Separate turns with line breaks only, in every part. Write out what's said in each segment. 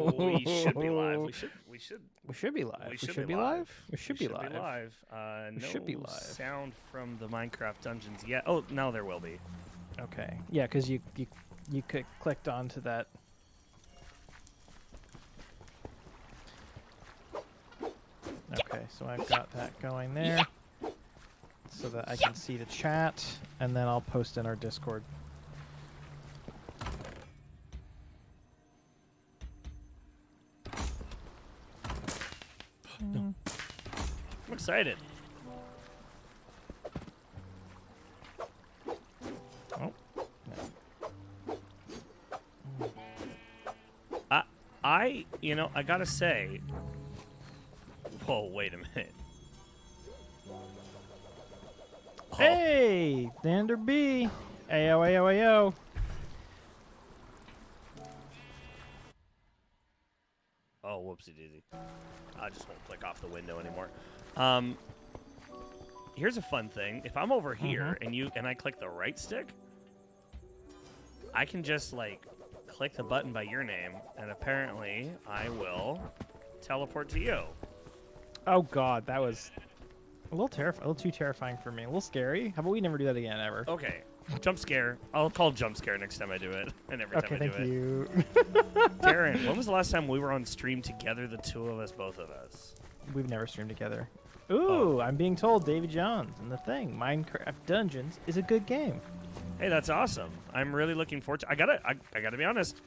We should be live. We should
be live.
We should be live.
We should be live.
No
should be live.
sound from the Minecraft dungeons yet. Oh, now there will be.
Okay. Yeah, because you clicked onto that. Okay, so I've got that going there, so that I can see the chat, and then I'll post in our Discord.
I'm excited.
Oh.
I gotta say. Whoa, wait a minute. Oh.
Hey, Dander B. Ayo, ayo, ayo.
Oh, whoopsie daisy. I just won't click off the window anymore. Here's a fun thing. If I'm over here and I click the right stick, I can just like click the button by your name, and apparently I will teleport to you.
Oh God, that was a little too terrifying for me. A little scary. How about we never do that again ever?
Okay. Jump scare. I'll call jump scare next time I do it. And every time I do it.
Okay, thank you.
Darren, when was the last time we were on stream together, the two of us, both of us?
We've never streamed together. Ooh, I'm being told Davy Jones and the thing, Minecraft Dungeons is a good game.
Hey, that's awesome. I'm really looking forward to I gotta be honest.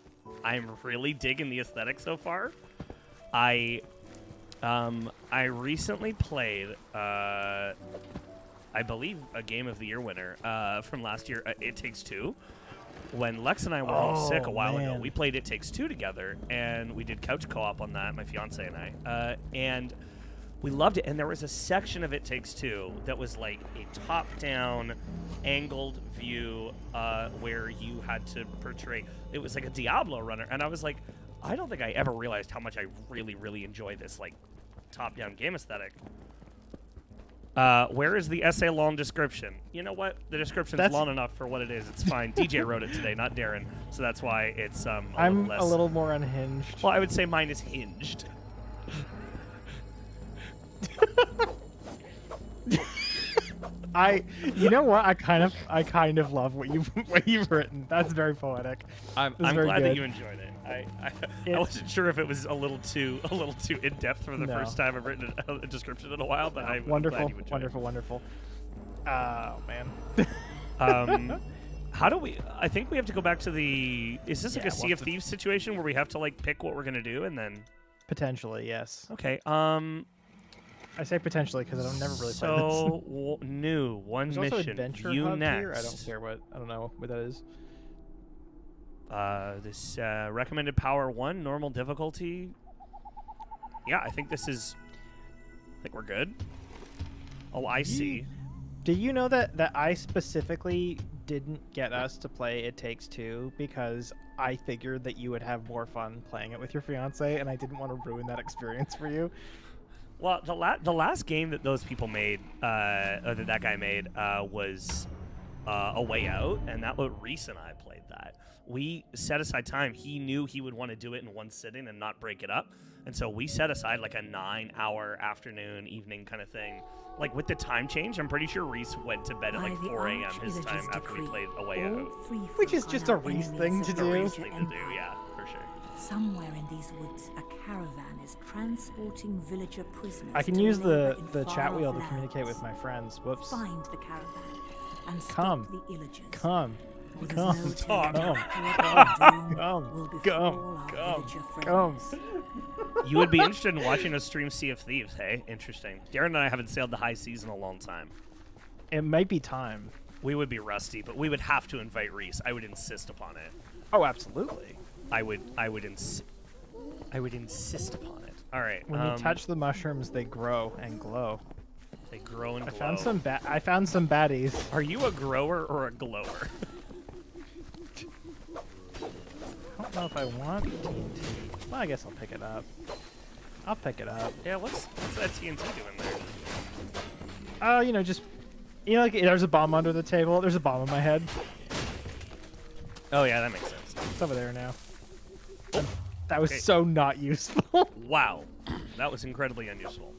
I'm really digging the aesthetic so far. I recently played I believe a Game of the Year winner from last year, It Takes Two. When Lex and I were all sick a while ago, we played It Takes Two together, and we did couch co-op on that, my fiance and I. And we loved it. And there was a section of It Takes Two that was like a top-down, angled view where you had to portray. It was like a Diablo runner. And I was like, I don't think I ever realized how much I really, really enjoy this like top-down game aesthetic. Where is the essay long description? You know what? The description's long enough for what it is. It's fine. DJ wrote it today, not Darren, so that's why it's
I'm
less.
a little more unhinged.
Well, I would say mine is hinged.
You know what? I kind of love what you've written. That's very poetic.
I'm glad that you enjoyed it. I wasn't sure if it was a little too in depth for the first time I've written a description in a while, but I'm glad you enjoyed it.
Wonderful. Oh man.
How do we? I think we have to go back to the. Is this like a Sea of Thieves situation where we have to like pick what we're gonna do and then?
Potentially, yes.
Okay.
I say potentially because I've never really played this.
So new one
There's
mission.
Also Adventure
you
Hub
next.
Here. I don't know what that is.
This recommended power 1, normal difficulty. Yeah, I think this is. I think we're good. Oh, I see.
Do you know that I specifically didn't get us to play It Takes Two because I figured that you would have more fun playing it with your fiance, and I didn't want to ruin that experience for you.
Well, the last game that those people made, or that guy made, was A Way Out, and that was Reese and I played that. We set aside time. He knew he would want to do it in one sitting and not break it up, and so we set aside like a 9-hour afternoon, evening kind of thing. Like with the time change, I'm pretty sure Reese went to bed at like 4 a.m. his time after we played A Way Out.
Which is just a Reese thing to do.
Yeah, for sure.
Somewhere in these woods, a caravan is transporting villager prisoners.
I can use the chat wheel to communicate with my friends. Whoops.
Find the caravan and
Come.
stop the illagers.
Come.
You would be interested in watching us stream Sea of Thieves, hey? Interesting. Darren and I haven't sailed the high seas in a long time.
It might be time.
We would be rusty, but we would have to invite Reese. I would insist upon it.
Oh, absolutely.
I would insist upon it. All right.
When you touch the mushrooms, they grow and glow.
They grow and glow.
I found some baddies.
Are you a grower or a glower?
I don't know if I want TNT. Well, I guess I'll pick it up. I'll pick it up.
Yeah, what's that TNT doing there?
Like there's a bomb under the table. There's a bomb in my head.
Oh yeah, that makes sense.
It's over there now. That was
Okay.
so not useful.
Wow. That was incredibly unuseful.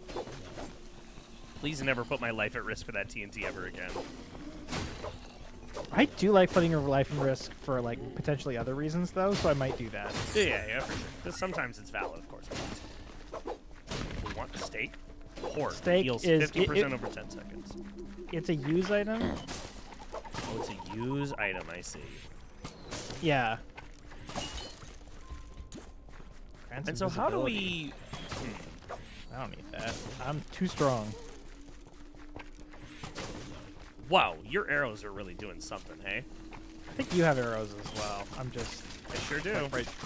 Please never put my life at risk for that TNT ever again.
I do like putting your life in risk for like potentially other reasons though, so I might do that.
Yeah, for sure. Because sometimes it's valid, of course. We want the steak. Pork
Steak
heals
is
50% over 10 seconds.
It's a use item.
Oh, it's a use item, I see.
Yeah.
And so how do we...
I don't need that. I'm too strong.
Wow, your arrows are really doing something, hey?
I think you have arrows as well. I'm just...
I sure do.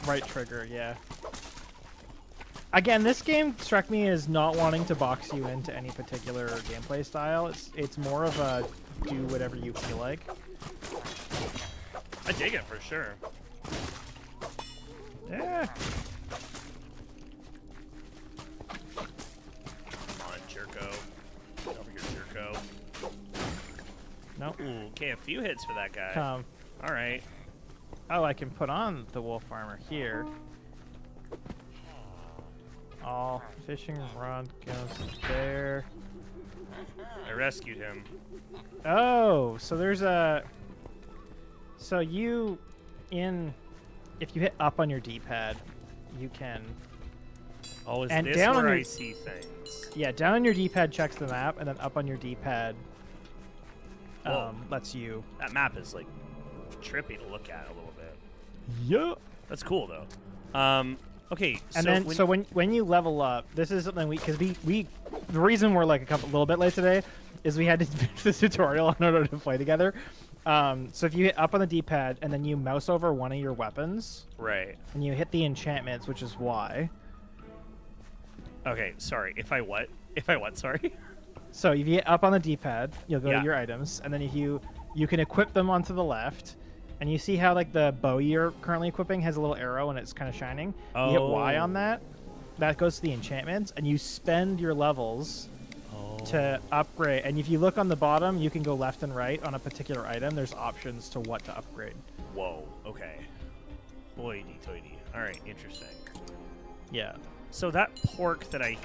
Right trigger, yeah. Again, this game struck me as not wanting to box you into any particular gameplay style. It's more of a do whatever you feel like.
I dig it for sure.
Yeah.
Come on, Jerko. Get over here, Jerko.
Nope.
Ooh, okay, a few hits for that guy.
Come.
All right.
Oh, I can put on the wolf armor here. All fishing rod goes there.
I rescued him.
Oh, so there's a... So you, if you hit up on your D-pad, you can...
Oh, is
And
this
down on
where
your-
I see things?
Yeah, down on your D-pad checks the map, and then up on your D-pad
Whoa.
lets you...
That map is, like, trippy to look at a little bit.
Yeah.
That's cool, though. Okay,
And
so
then, when you level up, this is something because we the reason we're like a little bit late today is we had to finish this tutorial in order to play together. So if you hit up on the D-pad and then you mouse over one of your weapons,
Right.
and you hit the enchantments, which is Y.
Okay, sorry. If I what? If I what? Sorry.
So if you hit up on the D-pad, you'll go
Yeah.
to your items, and then if you can equip them onto the left. And you see how like the bow you're currently equipping has a little arrow and it's kind of shining. You hit Y on that. That goes to the enchantments, and you spend your levels to upgrade. And if you look on the bottom, you can go left and right on a particular item. There's options to what to upgrade.
Whoa. Okay. Boydy toity. All right. Interesting.
Yeah.
So that pork that I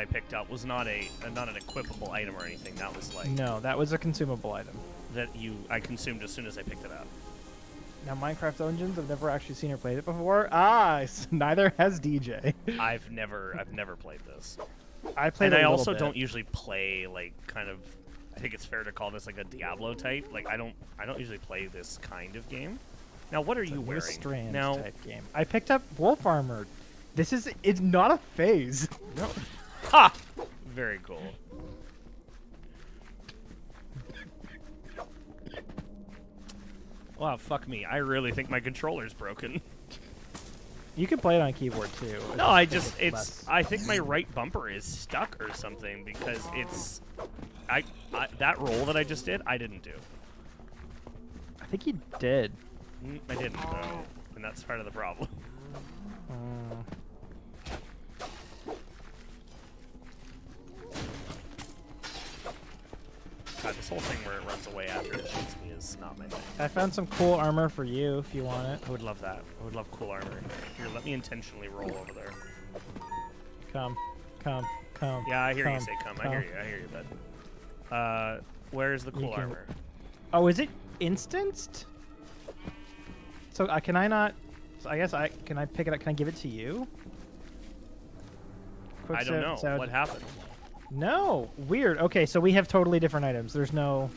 picked up was not an equipable item or anything. That was like
No, that was a consumable item.
that I consumed as soon as I picked it up.
Now, Minecraft Dungeons, I've never actually seen or played it before. Neither has DJ.
I've never played this.
I played
And
it
I
a
also
little bit.
don't usually play like kind of. I think it's fair to call this like a Diablo type. Like I don't usually play this kind of game. Now, what are
It's a
you
New
wearing?
Strands
Now,
type game. I picked up wolf armor. It's not a phase.
no. Ha! Very cool. Wow, fuck me. I really think my controller's broken.
You can play it on keyboard too.
No, I think my right bumper is stuck or something because it's that roll that I just did, I didn't do.
I think you did.
I didn't though, and that's part of the problem. God, this whole thing where it runs away after it shoots me is not my thing.
I found some cool armor for you if you want it.
I would love that. I would love cool armor. Here, let me intentionally roll over there.
Come.
Yeah, I hear you say come. I hear you, bud. Where's the cool
You can-
armor?
Oh, is it instanced? So can I not? So I guess can I pick it up? Can I give it to you?
I don't know. What happened?
No, weird. Okay, so we have totally different items. There's no.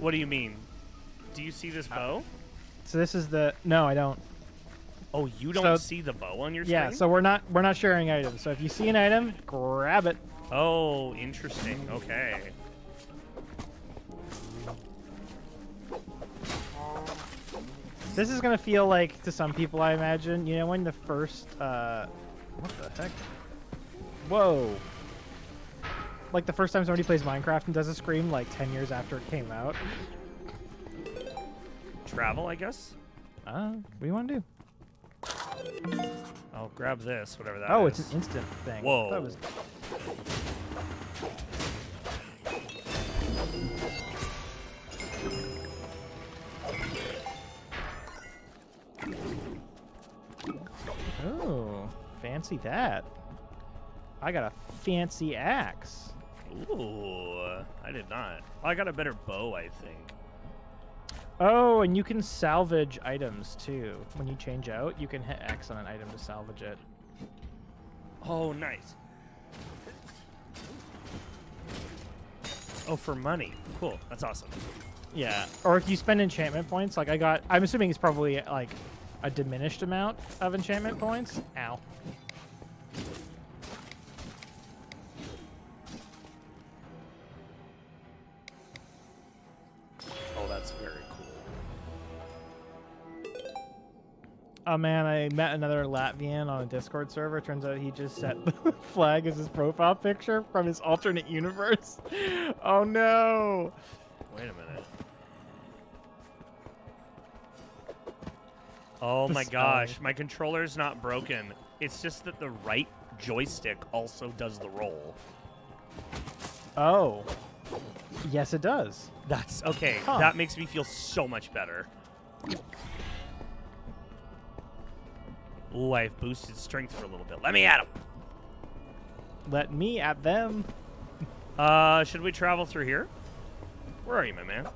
What do you mean? Do you see this bow?
So this is the. No, I don't.
Oh, you don't
So-
see the bow on your screen?
Yeah, so we're not sharing items. So if you see an item, grab it.
Oh, interesting. Okay.
This is gonna feel like to some people, I imagine. You know when the first what the heck? Whoa. Like the first time somebody plays Minecraft and does a scream like 10 years after it came out.
Travel, I guess?
What do you want to do?
I'll grab this, whatever that is.
Oh, it's an instant thing.
Whoa.
That was... Fancy that. I got a fancy axe.
Ooh, I did not. I got a better bow, I think.
Oh, and you can salvage items too. When you change out, you can hit X on an item to salvage it.
Oh, nice. Oh, for money. Cool. That's awesome.
Yeah. Or if you spend enchantment points, like I'm assuming it's probably like a diminished amount of enchantment points. Ow.
Oh, that's very cool.
Oh man, I met another Latvian on a Discord server. Turns out he just set the flag as his profile picture from his alternate universe. Oh no.
Wait a minute. Oh my gosh, my controller's not broken. It's just that the right joystick also does the roll.
Oh. Yes, it does.
That's okay.
Huh.
That makes me feel so much better. Ooh, I've boosted strength for a little bit. Let me at him.
Let me at them.
Should we travel through here? Where are you, my man?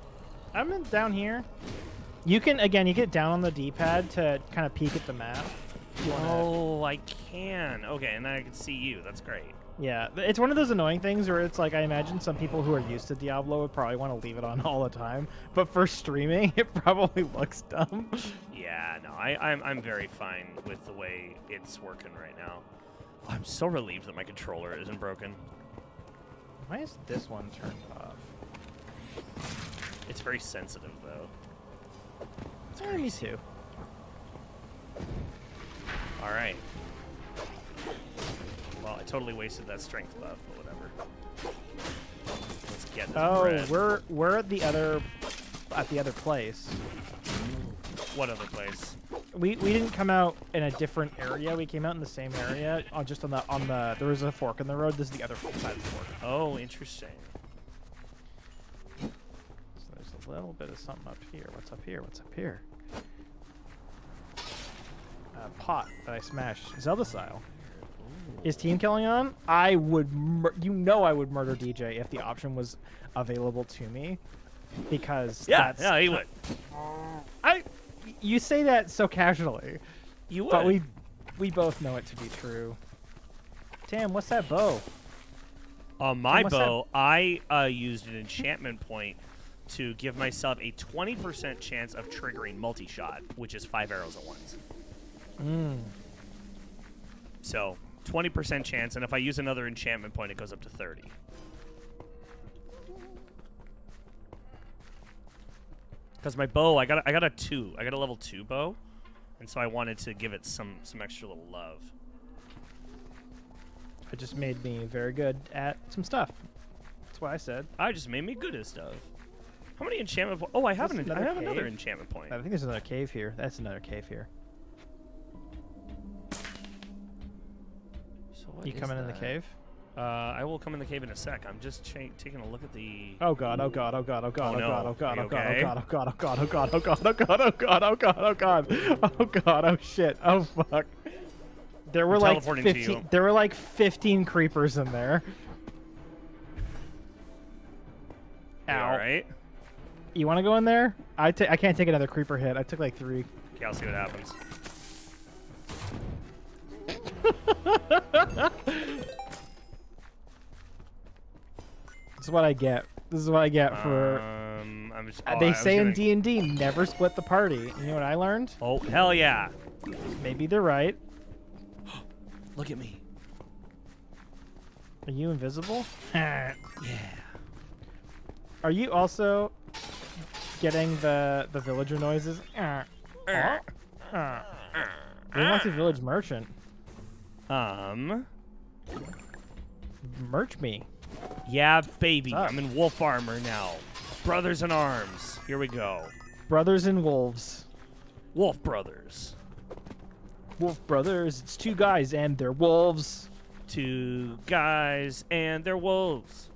I'm down here. You can, again, you get down on the D-pad to kind of peek at the map.
Oh, I can. Okay, and then I can see you. That's great.
Yeah, it's one of those annoying things where it's like I imagine some people who are used to Diablo would probably want to leave it on all the time, but for streaming, it probably looks dumb.
Yeah, no, I'm very fine with the way it's working right now. I'm so relieved that my controller isn't broken.
Why is this one turned off?
It's very sensitive, though.
Me too.
All right. Well, I totally wasted that strength buff, but whatever. Let's get this bread.
we're at the other place.
What other place?
We didn't come out in a different area. We came out in the same area. Just on the there was a fork in the road. This is the other side of the fork.
Oh, interesting.
So there's a little bit of something up here. What's up here? What's up here? A pot that I smashed, Zelda style. Is team killing on? I would, I would murder DJ if the option was available to me, because
Yeah,
that's,
yeah, he would.
You say that so casually.
You would.
But we both know it to be true. Damn, what's that bow?
On my
what's
bow, I used an enchantment point to give myself a 20% chance of triggering multi-shot, which is 5 arrows at once. So 20% chance, and if I use another enchantment point, it goes up to 30. Because my bow, I got a 2. I got a level 2 bow, and so I wanted to give it some extra little love.
It just made me very good at some stuff. That's what I said.
I just made me good at stuff. How many enchantment points? Oh, I have another enchantment point.
I think there's another cave here. That's another cave here.
So what
You
is
coming in the
that?
cave?
I will come in the cave in a sec. I'm just taking a look at the...
Oh god, oh god, oh god, oh god,
Oh,
oh
no.
god, oh god,
Are
oh
you
god,
okay?
oh god, oh god, oh god, oh god, oh god, oh god, oh god, oh god, oh god, oh shit, oh fuck. There were
I'm
like
teleporting to
15
you.
there were like 15 creepers in there.
You
Ow.
alright?
You want to go in there? I can't take another creeper hit. I took like 3.
Okay, I'll see what happens.
This is what I get. This is what I get for
I'm just,
they
I was
say in
gonna-
D&D never split the party. You know what I learned?
Oh, hell yeah.
Maybe they're right.
Look at me.
Are you invisible?
Yeah.
Are you also getting the villager noises? We want to village merchant. Merch me.
Yeah, baby.
What's up?
I'm in wolf armor now. Brothers in arms. Here we go.
Brothers and wolves.
Wolf brothers.
Wolf brothers. It's 2 guys and they're wolves.
2 guys and they're wolves.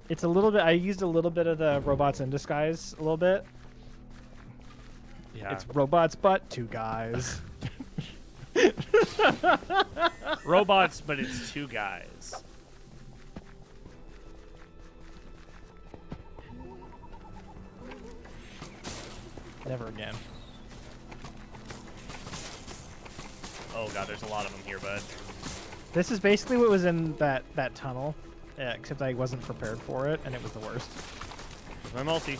It's a little bit. I used a little bit of the robots in disguise. A little bit.
Yeah.
It's robots, but 2 guys.
Robots, but it's 2 guys.
Never again.
Oh god, there's a lot of them here, bud.
This is basically what was in that tunnel, except I wasn't prepared for it, and it was the worst.
There's my multi.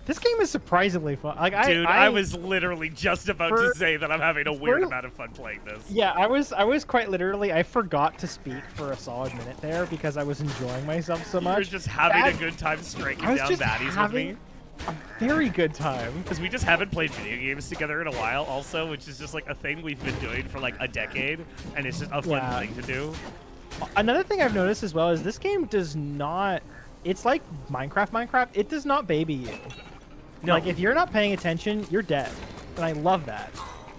This game is surprisingly fun. Like,
Dude, I was literally just about to say that I'm having a weird amount of fun playing this.
Yeah, I was quite literally. I forgot to speak for a solid minute there because I was enjoying myself so much.
You were just having a good time striking down baddies with me.
A very good time.
Because we just haven't played video games together in a while, also, which is just like a thing we've been doing for like a decade, and it's just a fun thing to do.
Another thing I've noticed as well is this game does not. It's like Minecraft. It does not baby you. No. Like, if you're not paying attention, you're dead. And I love that.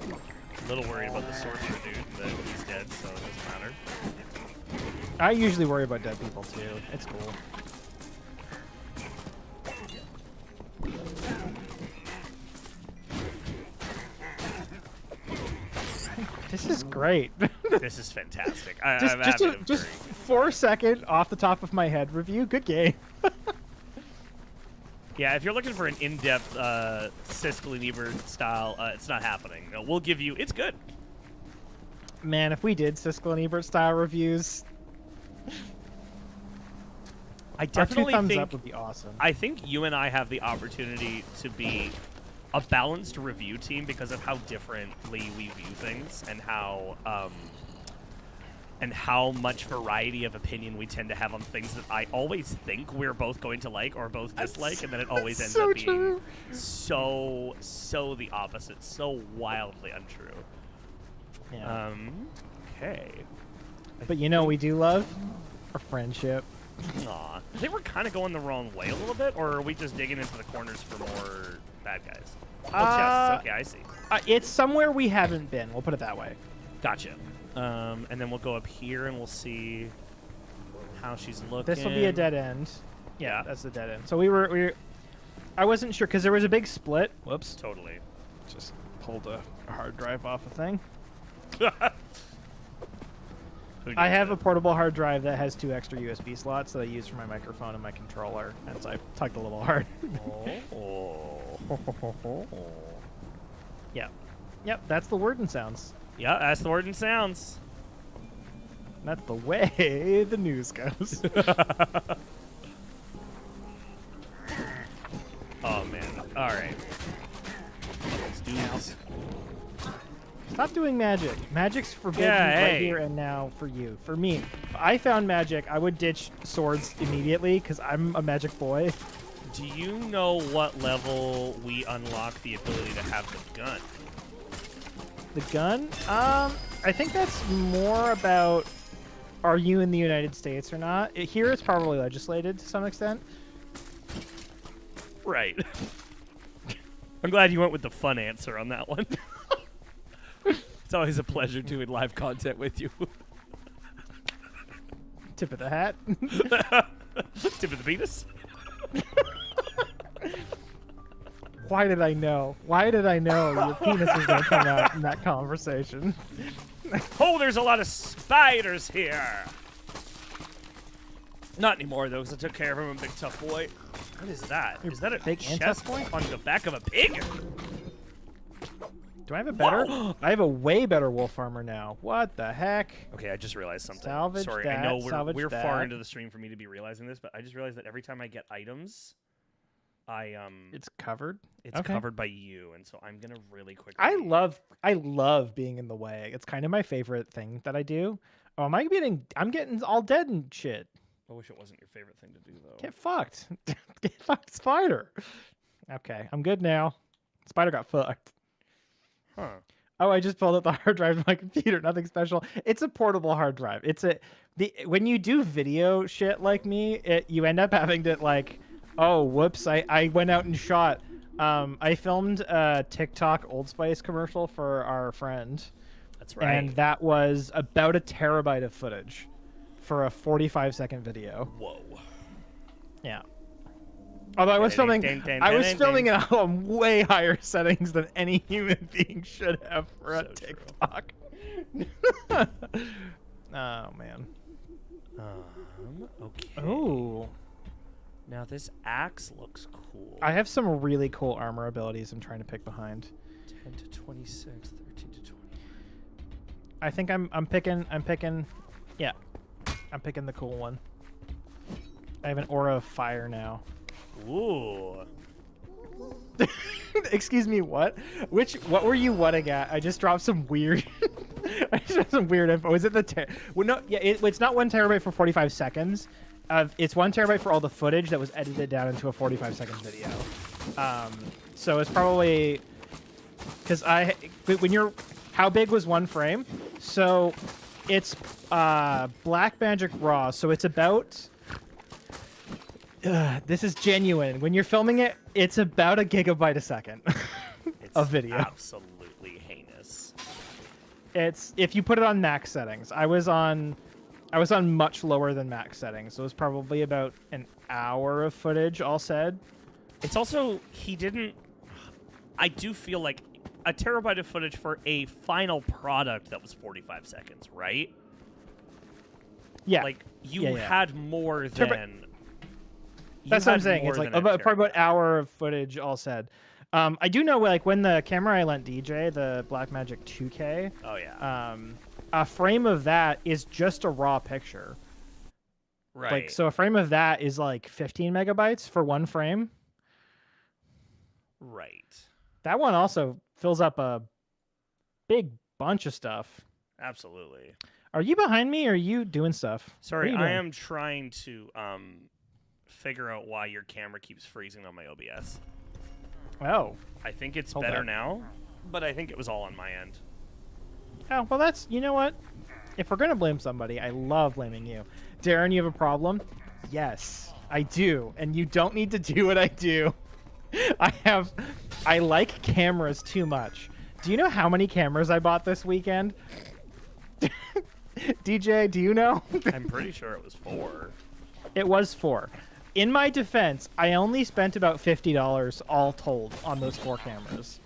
A little worried about the sorcerer dude, but he's dead, so it doesn't matter.
I usually worry about dead people, too. It's cool. This is great.
This is fantastic.
Just 4-second off the top of my head review. Good game.
Yeah, if you're looking for an in-depth Siskel and Ebert style, it's not happening. No, we'll give you. It's good.
Man, if we did Siskel and Ebert style reviews,
I definitely
our 2 thumbs
think
up would be awesome.
I think you and I have the opportunity to be a balanced review team because of how differently we view things and how much variety of opinion we tend to have on things that I always think we're both going to like or both dislike, and then it always ends up being so the opposite, so wildly untrue.
Yeah.
Okay.
But you know, we do love our friendship.
Aw. I think we're kind of going the wrong way a little bit, or are we just digging into the corners for more bad guys? Oh, chests. Okay, I see.
It's somewhere we haven't been. We'll put it that way.
Gotcha. And then we'll go up here and we'll see how she's looking.
This will be a dead end.
Yeah,
that's the dead end. So we were I wasn't sure because there was a big split. Whoops.
Totally.
Just pulled a hard drive off a thing. I have a portable hard drive that has 2 extra USB slots that I use for my microphone and my controller, and so I tugged a little hard. Yeah. Yep, that's the word and sounds.
Yeah, that's the word and sounds.
That's the way the news goes.
Oh, man. All right. Let's do this.
Stop doing magic. Magic's forbidden right here and now for you. For me, if I found magic, I would ditch swords immediately because I'm a magic boy.
Do you know what level we unlock the ability to have the gun?
The gun? I think that's more about are you in the United States or not. Here it's probably legislated to some extent.
Right. I'm glad you went with the fun answer on that one. It's always a pleasure doing live content with you.
Tip of the hat.
Tip of the penis.
Why did I know? Why did I know your penis was going to come out in that conversation?
Oh, there's a lot of spiders here. Not anymore, though, because I took care of him, a big tough boy. What is that? Is that a
big
chest point on the back of a pig?
Do I have a better? I have a way better wolf armor now. What the heck?
Okay, I just realized something.
Salvage
Sorry,
that,
I know we're
that.
far into the stream for me to be realizing this, but I just realized that every time I get items,
it's covered.
It's covered by you, and so I'm gonna really quickly.
I love being in the way. It's kind of my favorite thing that I do. Oh, I'm getting all dead and shit.
I wish it wasn't your favorite thing to do, though.
Get fucked. Get fucked, Spider. Okay, I'm good now. Spider got fucked.
Huh.
Oh, I just pulled up the hard drive of my computer. Nothing special. It's a portable hard drive. When you do video shit like me, you end up having to like, oh, whoops, I went out and shot. I filmed a TikTok Old Spice commercial for our friend,
That's right.
And that was about a terabyte of footage for a 45-second video.
Whoa.
Yeah. Although I was filming it on way higher settings than any human being should have for a TikTok. Oh man.
Okay.
Oh.
Now this axe looks cool.
I have some really cool armor abilities I'm trying to pick behind.
10 to 26, 13 to 20.
I think I'm picking yeah. I'm picking the cool one. I have an aura of fire now.
Ooh.
Excuse me, what? What were you whatting at? I just dropped some weird I just dropped some weird info. Is it the well, no, yeah, it's not 1 terabyte for 45 seconds. It's 1 terabyte for all the footage that was edited down into a 45-second video. So it's probably because how big was one frame? So it's Black Magic Raw. So it's about this is genuine. When you're filming it, it's about a gigabyte a second of video.
Absolutely heinous.
It's if you put it on max settings. I was on much lower than max settings. So it was probably about an hour of footage all said.
It's also I do feel like a terabyte of footage for a final product that was 45 seconds, right?
Yeah.
Like you had more than.
That's what I'm saying. It's like probably about an hour of footage all said. I do know like when the camera I lent DJ, the Blackmagic 2K.
Oh yeah.
A frame of that is just a raw picture.
Right.
Like so, a frame of that is like 15 megabytes for one frame.
Right.
That one also fills up a big bunch of stuff.
Absolutely.
Are you behind me or are you doing stuff?
Sorry, I am trying to figure out why your camera keeps freezing on my OBS.
Oh.
I think it's better now, but I think it was all on my end.
Oh, well that's, you know what? If we're going to blame somebody, I love blaming you. Darren, you have a problem? Yes, I do. And you don't need to do what I do. I like cameras too much. Do you know how many cameras I bought this weekend? DJ, do you know?
I'm pretty sure it was 4.
It was 4. In my defense, I only spent about $50 all told on those 4 cameras.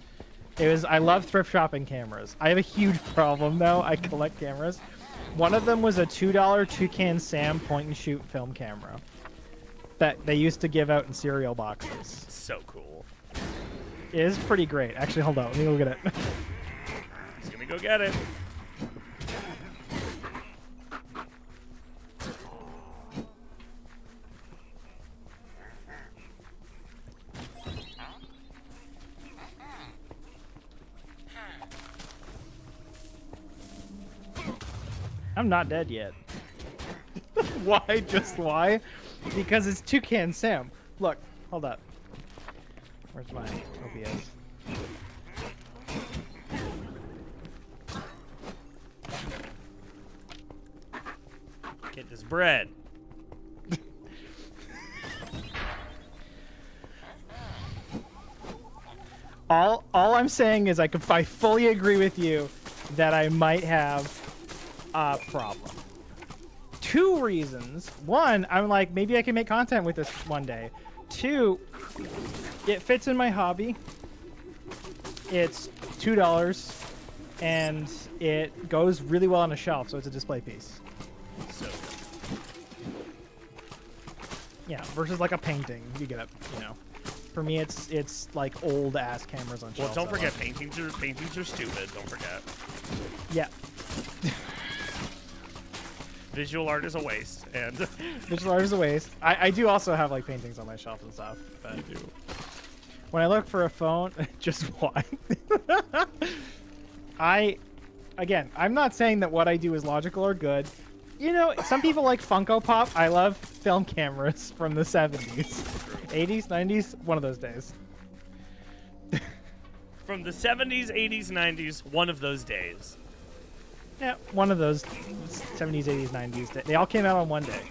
I love thrift shopping cameras. I have a huge problem though. I collect cameras. One of them was a $2 Toucan Sam point and shoot film camera that they used to give out in cereal boxes.
So cool.
It is pretty great. Actually, hold on. Let me go get it.
He's gonna go get it.
I'm not dead yet. Why? Just why? Because it's Toucan Sam. Look, hold up. Where's my OBS?
Get this bread.
All I'm saying is I fully agree with you that I might have a problem. 2 reasons. 1, I'm like, maybe I can make content with this one day. 2, it fits in my hobby. It's $2 and it goes really well on a shelf, so it's a display piece.
So
Yeah, versus like a painting. You get it, you know. For me, it's like old ass cameras on shelves.
Well, don't forget paintings are stupid. Don't forget.
Yeah.
Visual art is a waste, and
Visual art is a waste. I do also have like paintings on my shelf and stuff. But when I look for a phone, just why? I'm not saying that what I do is logical or good. You know, some people like Funko Pop. I love film cameras from the 70s, 80s, 90s, one of those days.
from the 70s, 80s, 90s, one of those days.
Yeah, one of those 70s, 80s, 90s. They all came out on one day.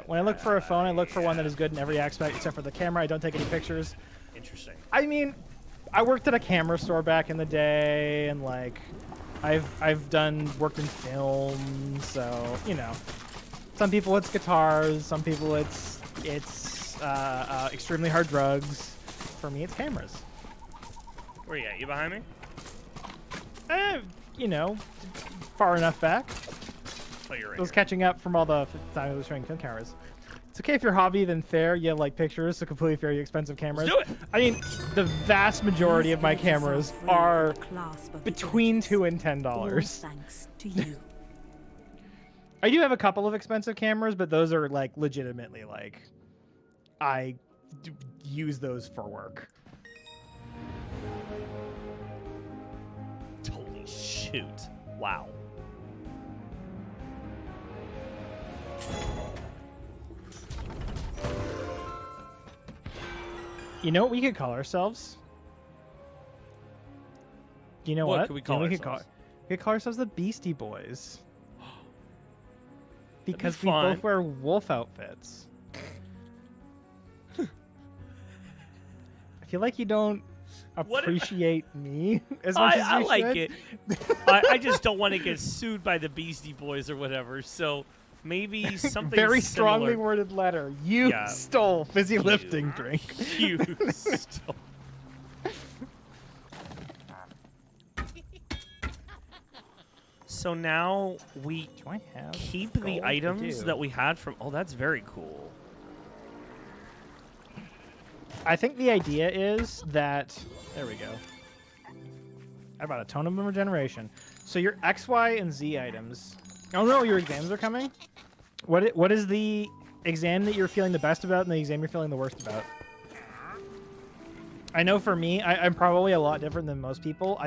When I look for a phone, I look for one that is good in every aspect except for the camera. I don't take any pictures.
Interesting.
I mean, I worked at a camera store back in the day, and like, I've worked in film, so you know, some people it's guitars, some people it's extremely hard drugs. For me, it's cameras.
Where you at? You behind me?
You know, far enough back.
Oh, you're right
I was
here.
catching up from all the time I was showing film cameras. It's okay if you're hobby, then fair. You like pictures, so completely fair. You expensive cameras.
Let's do it.
I mean, the vast majority of my
These villages
cameras
free
are
from the clasp of the
between
villages.
$2 and $10.
All thanks to you.
I do have a couple of expensive cameras, but those are like legitimately like I use those for work.
Holy shoot. Wow.
You know what we could call ourselves? Do you know
What
what?
could we
You know
call
what
ourselves?
We could call ourselves the Beastie Boys.
be
Because we
fun.
both wear wolf outfits. I feel like you don't
What if-
appreciate me as much as you
I like
should.
it. I just don't want to get sued by the Beastie Boys or whatever. So maybe something
Very
similar.
strongly worded letter. You
Yeah.
stole fizzy
You.
lifting drink.
You stole. So now we
Do I have
keep
gold?
the
I
items
do.
that we had from. Oh, that's very cool.
I think the idea is that there we go. I bought a totem of regeneration. So your X, Y, and Z items. Oh no, your exams are coming. What is the exam that you're feeling the best about, and the exam you're feeling the worst about? I know for me, I'm probably a lot different than most people.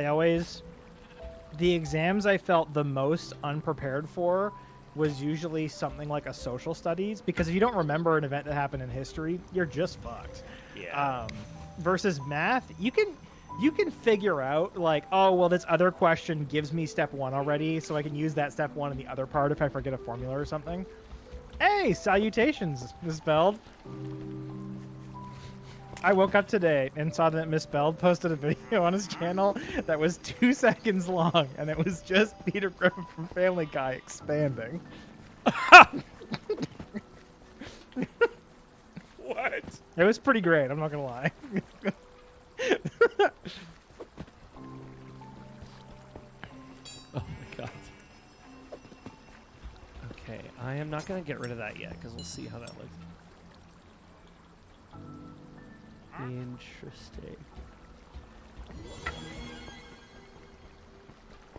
The exams I felt the most unprepared for was usually something like a social studies, because if you don't remember an event that happened in history, you're just fucked.
Yeah.
Versus math, you can figure out like, oh well, this other question gives me step 1 already, so I can use that step 1 in the other part if I forget a formula or something. Hey, salutations, Misspelled. I woke up today and saw that Misspelled posted a video on his channel that was 2 seconds long, and it was just Peter Griffin from Family Guy expanding.
What?
It was pretty great, I'm not gonna lie.
Oh my god. Okay, I am not gonna get rid of that yet because we'll see how that looks. Interesting.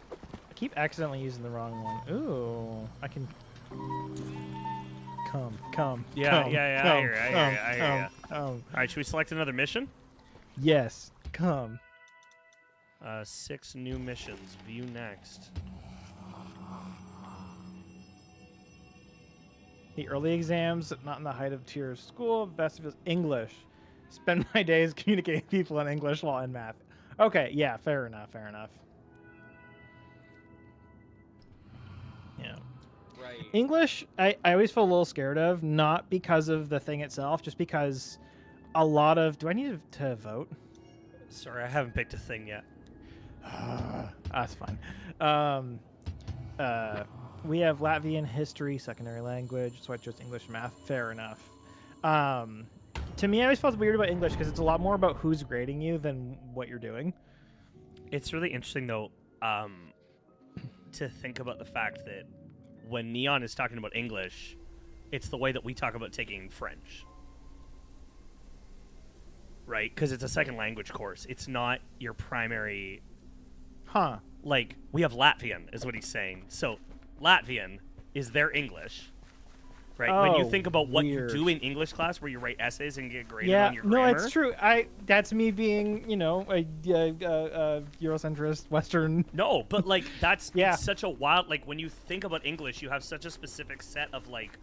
I keep accidentally using the wrong one. Ooh, I can. Come.
Yeah,
come,
yeah,
come,
I hear ya.
come.
All right, should we select another mission?
Yes, come.
6 new missions. View next.
The early exams, not in the height of tier of school. Best of his English. Spend my days communicating with people in English, law, and math. Okay, yeah, fair enough. Yeah.
Right.
English, I always feel a little scared of, not because of the thing itself, just because a lot of... Do I need to vote?
Sorry, I haven't picked a thing yet.
That's fine. We have Latvian history, secondary language, so I chose English, math. Fair enough. To me, I always felt weird about English because it's a lot more about who's grading you than what you're doing.
It's really interesting, though, to think about the fact that when Neon is talking about English, it's the way that we talk about taking French. Right? Because it's a second language course. It's not your primary...
Huh.
Like, we have Latvian, is what he's saying. So, Latvian is their English. Right? When you
Oh,
think about what
weird.
you do in English class, where you write essays and get graded
Yeah,
on your
no,
grammar.
it's true. That's me being, a Eurocentrist Western.
No, but like that's
Yeah.
it's such a wild, like when you think about English, you have such a specific set of like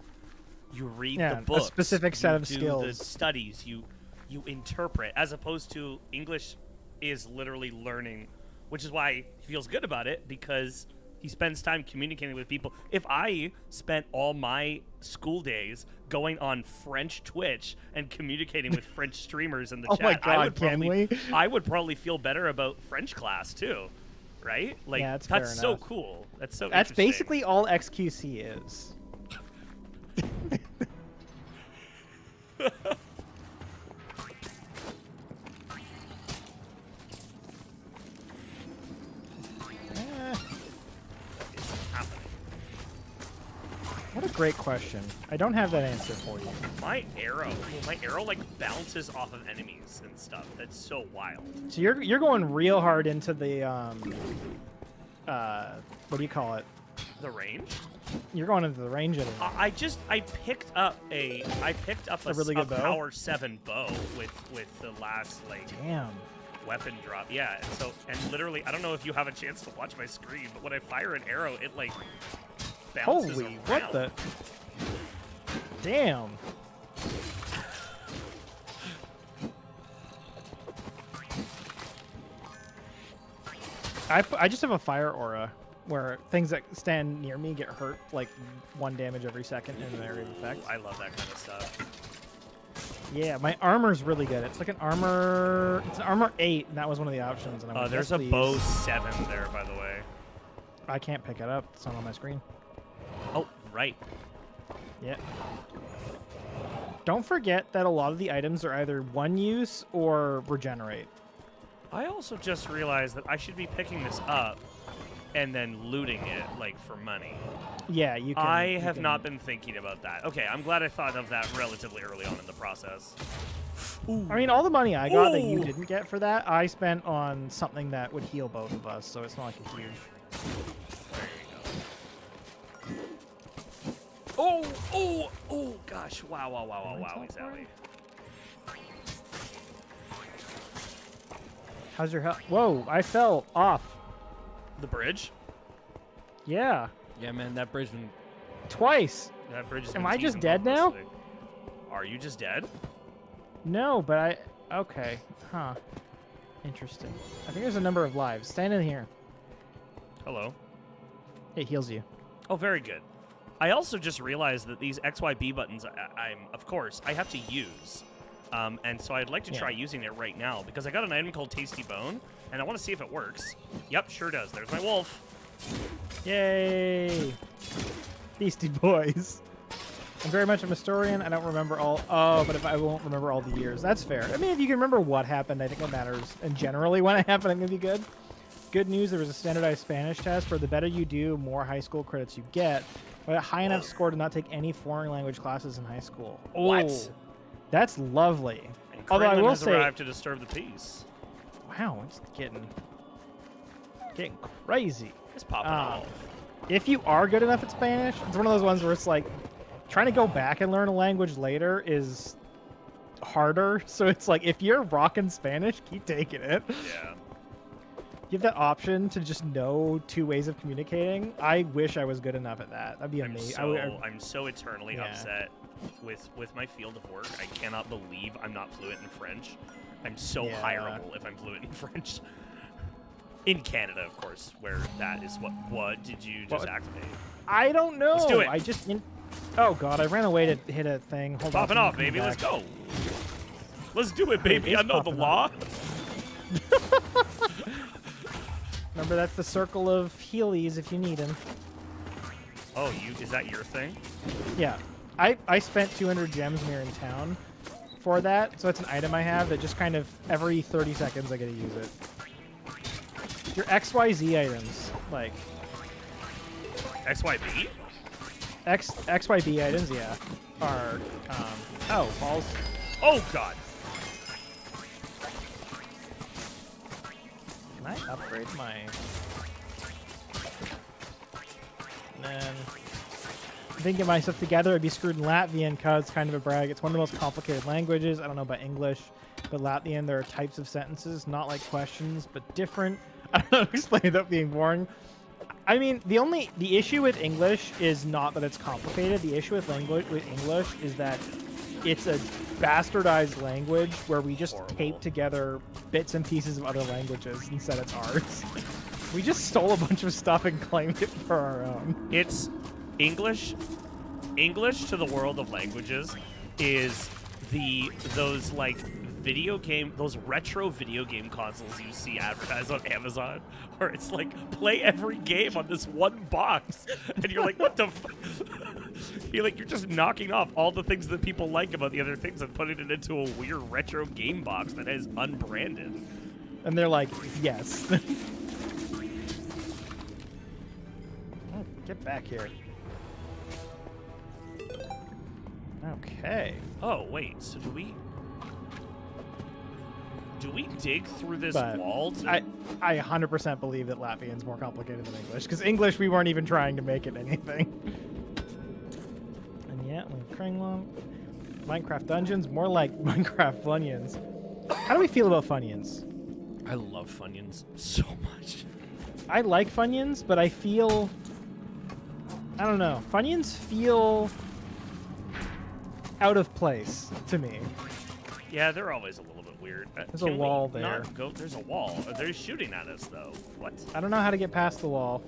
you read
Yeah,
the
a
books,
specific set
you
of
do
skills.
the studies, you interpret, as opposed to English is literally learning, which is why he feels good about it, because He spends time communicating with people. If I spent all my school days going on French Twitch and communicating with French streamers in the chat,
my God,
I would probably feel better about French class too, right? Like
yeah, that's
so cool. That's so.
That's
interesting.
basically all XQC is. What a great question. I don't have that answer for you.
My arrow like bounces off of enemies and stuff. That's so wild.
So you're going real hard into the what do you call it?
The range?
You're going into the range anyway.
I picked up a
really good bow?
power 7 bow with the last like
Damn.
weapon drop. Yeah, and literally I don't know if you have a chance to watch my screen, but when I fire an arrow, it like bounces
Holy,
around.
what the? Damn. I just have a fire aura where things that stand near me get hurt like 1 damage every second in an area of effect.
I love that kind of stuff.
Yeah, my armor's really good. It's like an armor. It's an armor 8, and that was one of the options. And I'm like,
There's
yes,
a
please.
bow 7 there, by the way.
I can't pick it up. It's not on my screen.
Oh, right.
Yeah. Don't forget that a lot of the items are either one use or regenerate.
I also just realized that I should be picking this up and then looting it, like, for money.
Yeah, you can.
I have not been thinking about that. Okay, I'm glad I thought of that relatively early on in the process. Ooh.
I mean, all the money I got that you
Ooh.
didn't get for that, I spent on something that would heal both of us, so it's not like a huge...
Oh, gosh. Wow, Sally.
How's your health? Whoa, I fell off.
The bridge?
Yeah,
Yeah, man, that bridge been,
twice.
that bridge has
Am
been
I just
teasing
dead
both of
now?
us today. Are you just dead?
No, but I... Okay, huh. Interesting. I think there's a number of lives. Stand in here.
Hello.
It heals you.
Oh, very good. I also just realized that these XYB buttons, I have to use. And so I'd like to try using it right now because I got an item called Tasty Bone, and I want to see if it works. Yep, sure does. There's my wolf.
Yay! Beastie Boys. I'm very much a historian. I don't remember all... Oh, but if I won't remember all the years. That's fair. I mean, if you can remember what happened, I think it matters. And generally when it happened, I'm going to be good. Good news, there was a standardized Spanish test where the better you do, more high school credits you get. But a high enough score to not take any foreign language classes in high school.
What?
Oh, that's lovely.
And
Although I
Krillin
will
has
say...
arrived to disturb the peace.
Wow, it's getting crazy.
It's popping off.
If you are good enough at Spanish, it's one of those ones where it's like trying to go back and learn a language later is harder. So it's like if you're rocking Spanish, keep taking it.
Yeah.
You have that option to just know 2 ways of communicating. I wish I was good enough at that. That'd be amazing.
I'm so eternally
Yeah.
upset with my field of work. I cannot believe I'm not fluent in French. I'm so
Yeah.
hireable if I'm fluent in French. In Canada, of course, where that is what did you just activate?
I don't know.
Let's do it.
I just... Oh, God. I ran away to hit a thing. Hold on.
Popping
I'm
off,
coming
baby. Let's
back.
go. Let's do it, baby. I know the
popping
law.
Remember, that's the circle of Heelys if you need them.
Oh, is that your thing?
Yeah. I spent 200 gems when we were in town for that, so it's an item I have that just kind of every 30 seconds I get to use it. Your XYZ items, like...
XYB?
XYB items, yeah, are... oh, balls.
Oh, God.
Can I upgrade my... And then... I think get myself together, I'd be screwed in Latvian because it's kind of a brag. It's one of the most complicated languages. I don't know about English, but Latvian, there are types of sentences, not like questions, but different. I don't know how to explain without being boring. I mean, the issue with English is not that it's complicated. The issue with English is that it's a bastardized language where we just tape together bits and pieces of other languages and said it's ours. We just stole a bunch of stuff and claimed it for our own.
It's English. English to the world of languages is those like those retro video game consoles you see advertised on Amazon, where it's like play every game on this one box, and you're like, what the? You're just knocking off all the things that people like about the other things and putting it into a weird retro game box that is unbranded.
And they're like, yes. Oh, get back here. Okay.
Oh wait, so do we dig through this
But
wall?
I 100% believe that Latvian's more complicated than English, because English we weren't even trying to make it anything. And yeah, we have Kringlong. Minecraft Dungeons, more like Minecraft Funyuns. How do we feel about Funyuns?
I love Funyuns so much.
I like Funyuns, but I feel... I don't know. Funyuns feel out of place to me.
Yeah, they're always a little bit weird.
There's a wall there.
There's a wall. They're shooting at us, though. What?
I don't know how to get past the wall.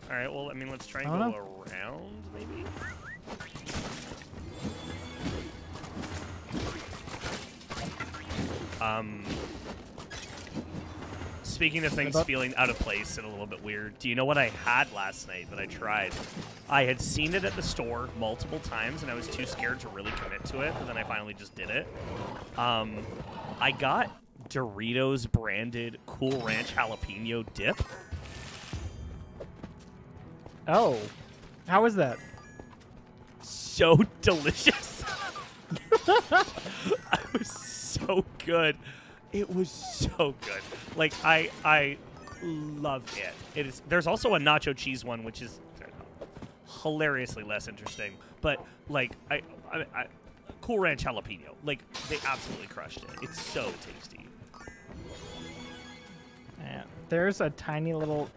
All right, well, I mean, let's try and
I don't
go around, maybe? Speaking of things feeling out of place and a little bit weird, do you know what I had last night that I tried? I had seen it at the store multiple times, and I was too scared to really commit to it, but then I finally just did it. I got Doritos branded Cool Ranch jalapeno dip.
Oh. How is that?
So delicious. It was so good. It was so good. Like, I love it. It is. There's also a nacho cheese one, which is hilariously less interesting. But like, I Cool Ranch jalapeno. Like, they absolutely crushed it. It's so tasty.
Yeah. There's a tiny little.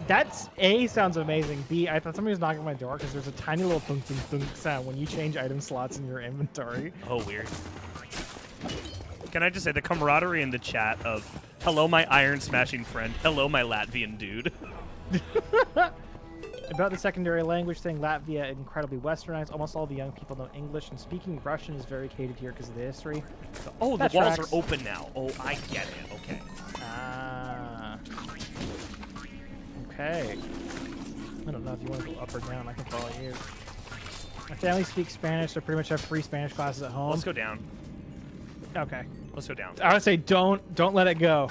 That's A, sounds amazing. B, I thought somebody was knocking on my door because there's a tiny little thunk thunk thunk sound when you change item slots in your inventory.
Oh, weird. Can I just say the camaraderie in the chat of hello, my iron smashing friend. Hello, my Latvian dude.
About the secondary language thing, Latvia incredibly westernized. Almost all the young people know English, and speaking Russian is very catered here because of the history. So,
oh, the walls are open now. Oh, I get it. Okay.
Ah. Okay. I don't know if you want to go up or down. I can follow you. My family speaks Spanish, so pretty much have free Spanish classes at home.
Let's go down.
Okay.
Let's go down.
I would say don't let it go.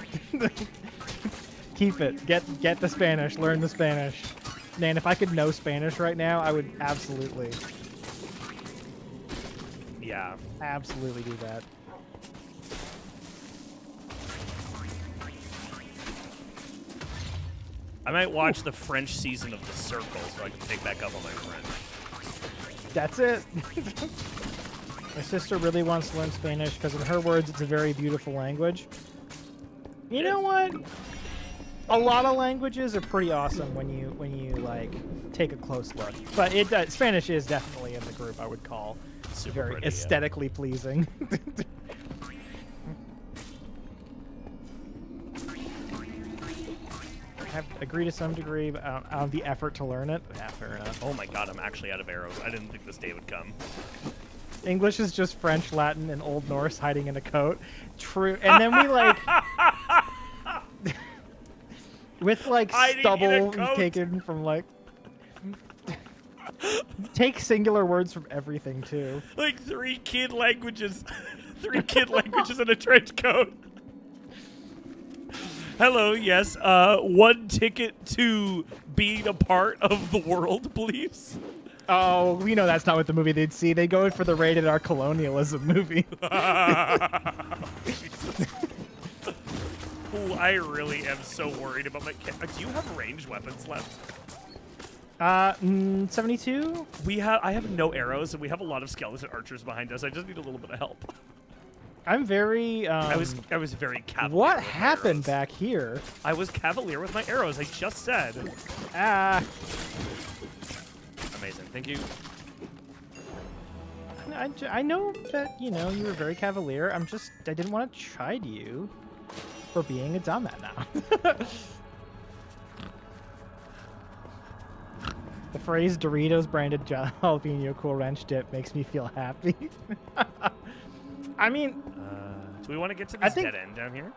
Keep it. Get the Spanish. Learn the Spanish. Man, if I could know Spanish right now, I would absolutely.
Yeah.
Absolutely do that.
I might watch the French season of The Circle so I can take back up on my French.
That's it. My sister really wants to learn Spanish because, in her words, it's a very beautiful language. You know what? A lot of languages are pretty awesome when you like take a close look. But Spanish is definitely in the group I would call
Super
very
pretty,
aesthetically pleasing. I agree to some degree on the effort to learn it. Yeah, fair enough.
Oh my god, I'm actually out of arrows. I didn't think this day would come.
English is just French, Latin, and Old Norse hiding in a coat. True. And then we like with like stubble taken from like take singular words from everything too.
Like 3 kid languages. 3 kid languages in a trench coat. Hello, yes. 1 ticket to being a part of the world, please.
Oh, we know that's not what the movie they'd see. They go for the rated R colonialism movie.
Ooh, I really am so worried about my... Do you have ranged weapons left?
72?
I have no arrows, and we have a lot of skeleton archers behind us. I just need a little bit of help.
I'm very...
I was very cavalier.
What happened back here?
I was cavalier with my arrows. I just said.
Ah.
Amazing. Thank you.
I know that, you know, you were very cavalier. I didn't want to chide you. for being a dumbass now. The phrase Doritos branded jalapeno Cool Ranch dip makes me feel happy. I mean,
do we want to get to this dead end down here?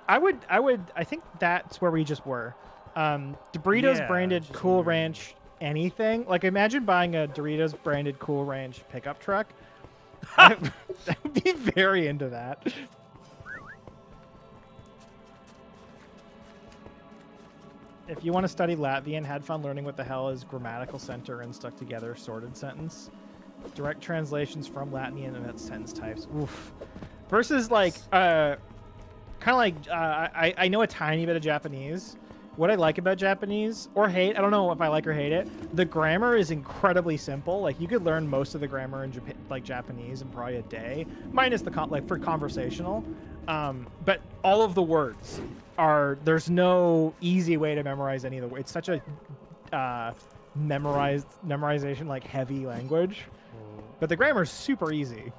I think that's where we just were. Doritos branded Cool Ranch anything. Like, imagine buying a Doritos branded Cool Ranch pickup truck. I would be very into that. If you want to study Latvian, had fun learning what the hell is grammatical center and stuck together sorted sentence. Direct translations from Latvian and its sentence types. Oof. Versus like, kind of like, I know a tiny bit of Japanese. What I like about Japanese, or hate, I don't know if I like or hate it, the grammar is incredibly simple. Like, you could learn most of the grammar in Japanese in probably a day, minus the for conversational. But all of the words there's no easy way to memorize any of the words. It's such a memorization like heavy language, but the grammar is super easy.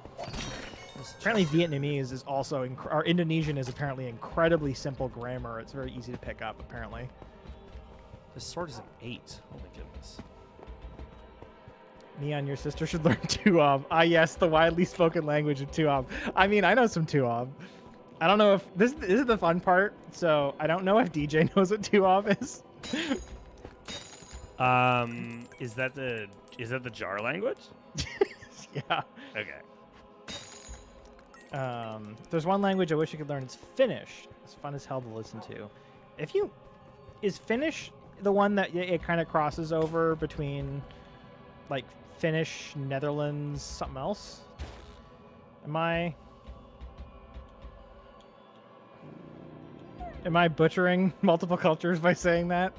Apparently Vietnamese is also, or Indonesian is apparently incredibly simple grammar. It's very easy to pick up, apparently.
This sword is an 8. Oh my goodness.
Neon, your sister should learn Tuob. Ah, yes, the widely spoken language of Tuob. I mean, I know some Tuob. I don't know if this is the fun part. So I don't know if DJ knows what Tuob is.
Is that the jar language?
Yeah.
Okay.
There's one language I wish I could learn. It's Finnish. It's fun as hell to listen to. Is Finnish the one that it kind of crosses over between like Finnish, Netherlands, something else? Am I butchering multiple cultures by saying that?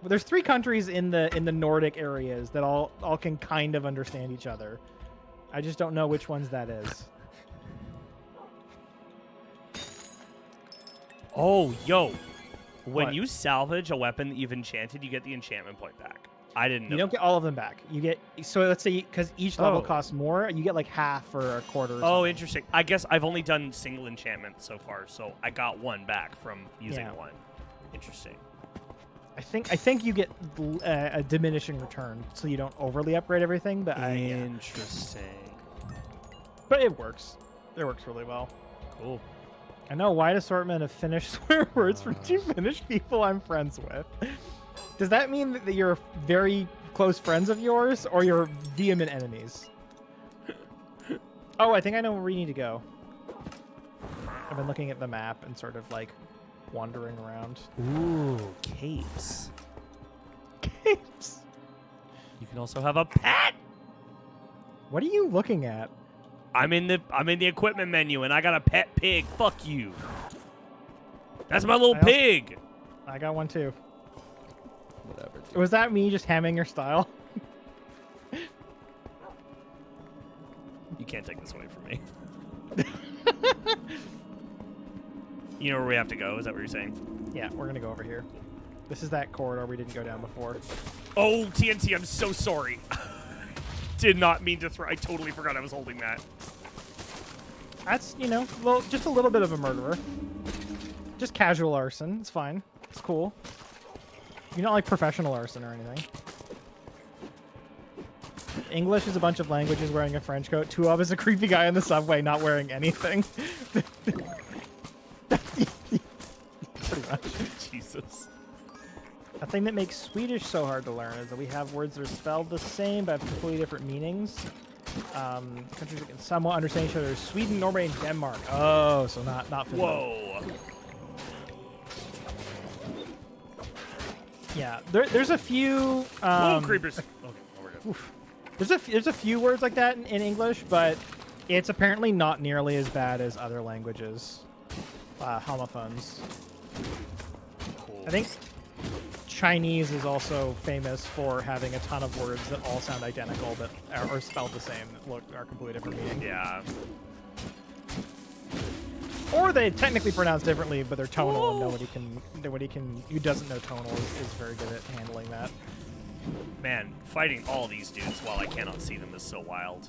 Well, there's 3 countries in the Nordic areas that all can kind of understand each other. I just don't know which ones that is.
Oh, yo. When
What?
you salvage a weapon that you've enchanted, you get the enchantment point back. I didn't know.
You don't get all of them back. You get, so let's say, because each level costs more, you get like half or a quarter. Or
oh,
something.
interesting. I guess I've only done single enchantment so far, so I got 1 back from using 1. Interesting.
I think you get a diminishing return, so you don't overly upgrade everything. But
Interesting.
But it works. It works really well.
Cool.
I know a wide assortment of Finnish swear words from 2 Finnish people I'm friends with. Does that mean that you're very close friends of yours, or you're vehement enemies? Oh, I think I know where we need to go. I've been looking at the map and sort of like wandering around.
Ooh, capes.
Capes.
You can also have a pet.
What are you looking at?
I'm in the equipment menu and I got a pet pig. Fuck you. That's my little pig.
I got one too.
Whatever.
Was that me just hamming your style?
You can't take this away from me. You know where we have to go? Is that what you're saying?
Yeah, we're gonna go over here. This is that corridor we didn't go down before.
Oh, TNT, I'm so sorry. Did not mean to throw. I totally forgot I was holding that.
That's, well, just a little bit of a murderer. Just casual arson. It's fine. It's cool. You're not like professional arson or anything. English is a bunch of languages wearing a French coat. Tuob is a creepy guy in the subway not wearing anything. Pretty much.
Jesus.
A thing that makes Swedish so hard to learn is that we have words that are spelled the same but have completely different meanings. Countries that can somewhat understand each other is Sweden, Norway, and Denmark. Oh, so not Finland.
Whoa.
Yeah, there's a few.
Whoa, creepers. Okay, we're good.
Oof. There's a few words like that in English, but it's apparently not nearly as bad as other languages. Homophones.
Cool.
I think Chinese is also famous for having a ton of words that all sound identical but are spelled the same that are completely different meaning.
Yeah.
Or they technically pronounce differently, but they're tonal, and nobody who doesn't know tonal is very good at handling that.
Man, fighting all these dudes while I cannot see them is so wild.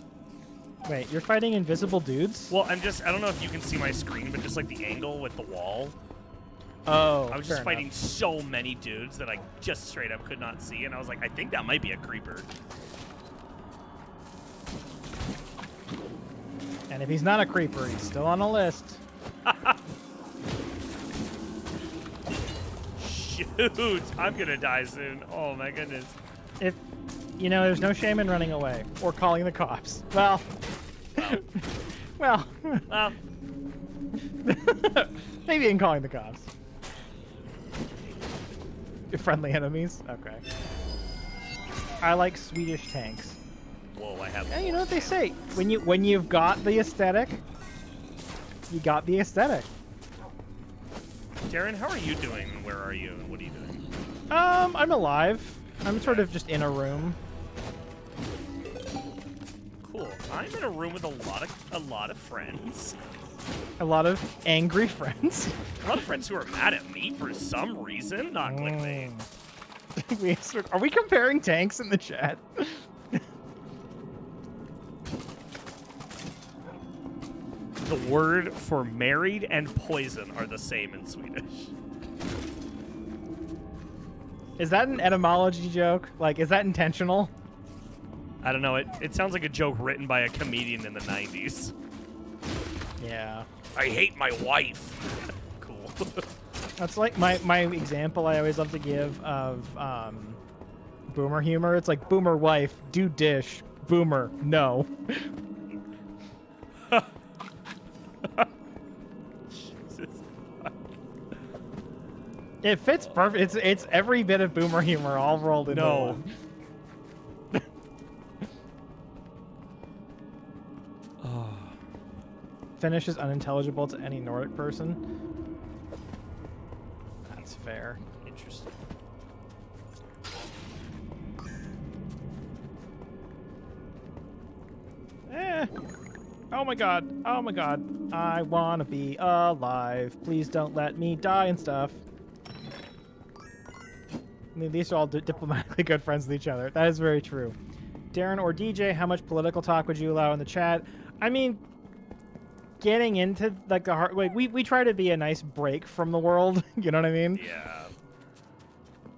Wait, you're fighting invisible dudes?
Well, I don't know if you can see my screen, but just like the angle with the wall.
Oh,
I was just fighting so many dudes that I just straight up could not see, and I was like, I think that might be a creeper.
And if he's not a creeper, he's still on the list.
Shoot, I'm gonna die soon. Oh my goodness.
If you know, there's no shame in running away or calling the cops. Well, well, maybe in calling the cops. Your friendly enemies? Okay. I like Swedish tanks.
Whoa, I have.
Yeah, you know what they say? When you've got the aesthetic, you got the aesthetic.
Deron, how are you doing? Where are you? And what are you doing?
I'm alive. I'm sort of just in a room.
Cool. I'm in a room with a lot of friends.
A lot of angry friends.
A lot of friends who are mad at me for some reason. Not clickbait.
Are we comparing tanks in the chat?
The word for married and poison are the same in Swedish.
Is that an etymology joke? Like, is that intentional?
I don't know. It sounds like a joke written by a comedian in the 90s.
Yeah.
I hate my wife. Cool.
That's like my example I always love to give of boomer humor. It's like, boomer wife, do dish. Boomer, no. It fits perfect. It's every bit of boomer humor all rolled into one.
Oh.
Finnish is unintelligible to any Nordic person. That's fair.
Interesting.
Oh my god. Oh my god. I wanna be alive. Please don't let me die and stuff. I mean, these are all diplomatically good friends with each other. That is very true. Deron or DJ, how much political talk would you allow in the chat? I mean, getting into like the hard, like we try to be a nice break from the world. You know what I mean?
Yeah.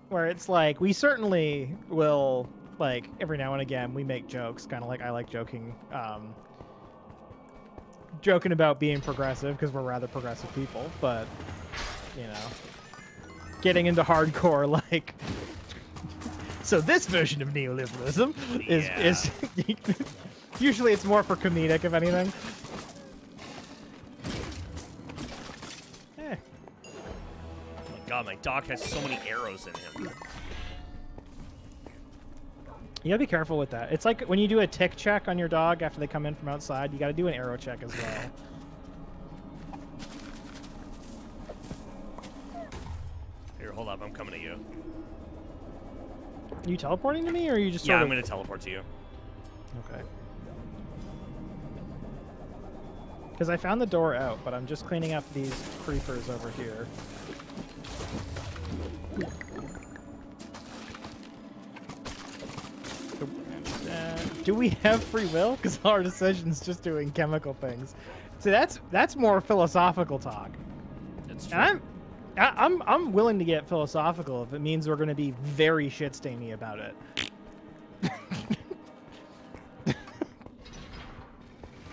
Where it's like we certainly will, like every now and again we make jokes, kind of like I like joking, joking about being progressive because we're rather progressive people, but you know. Getting into hardcore, like, so this version of neoliberalism is usually it's more for comedic, if anything.
Oh my god, my dog has so many arrows in him.
You gotta be careful with that. It's like when you do a tick check on your dog after they come in from outside, you gotta do an arrow check as well.
Hold up, I'm coming to you.
You teleporting to me, or are you just
Yeah,
sort
I'm
of...
going to teleport to you.
Okay. Because I found the door out, but I'm just cleaning up these creepers over here. Do we have free will? Because our decision's just doing chemical things. So that's more philosophical talk.
It's true.
And I'm willing to get philosophical if it means we're going to be very shit-stainy about it.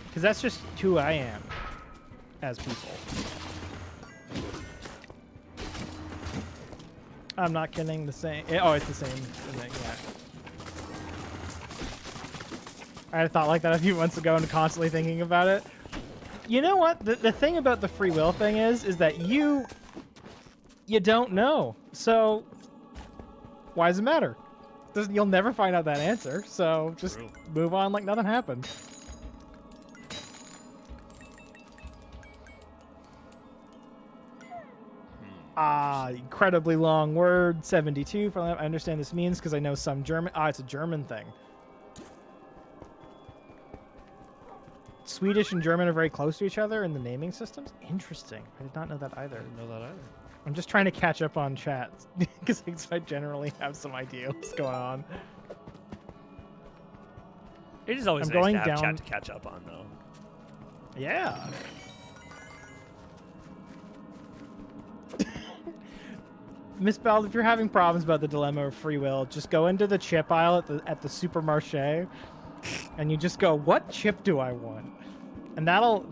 Because that's just who I am as people. I'm not kidding. The same. Oh, it's the same thing. Yeah. I had a thought like that a few months ago and constantly thinking about it. You know what? The thing about the free will thing is that you don't know. So why does it matter? You'll never find out that answer. So just move on like nothing happened. Incredibly long word. 72. I understand this means because I know some German. It's a German thing. Swedish and German are very close to each other in the naming systems. Interesting. I did not know that either.
I didn't know that either.
I'm just trying to catch up on chat because I generally have some idea what's going on.
It is always
I'm
nice
going
to have
down.
chat to catch up on, though.
Yeah. Miss Bell, if you're having problems about the dilemma of free will, just go into the chip aisle at the supermarché, and you just go, "What chip do I want?" And that'll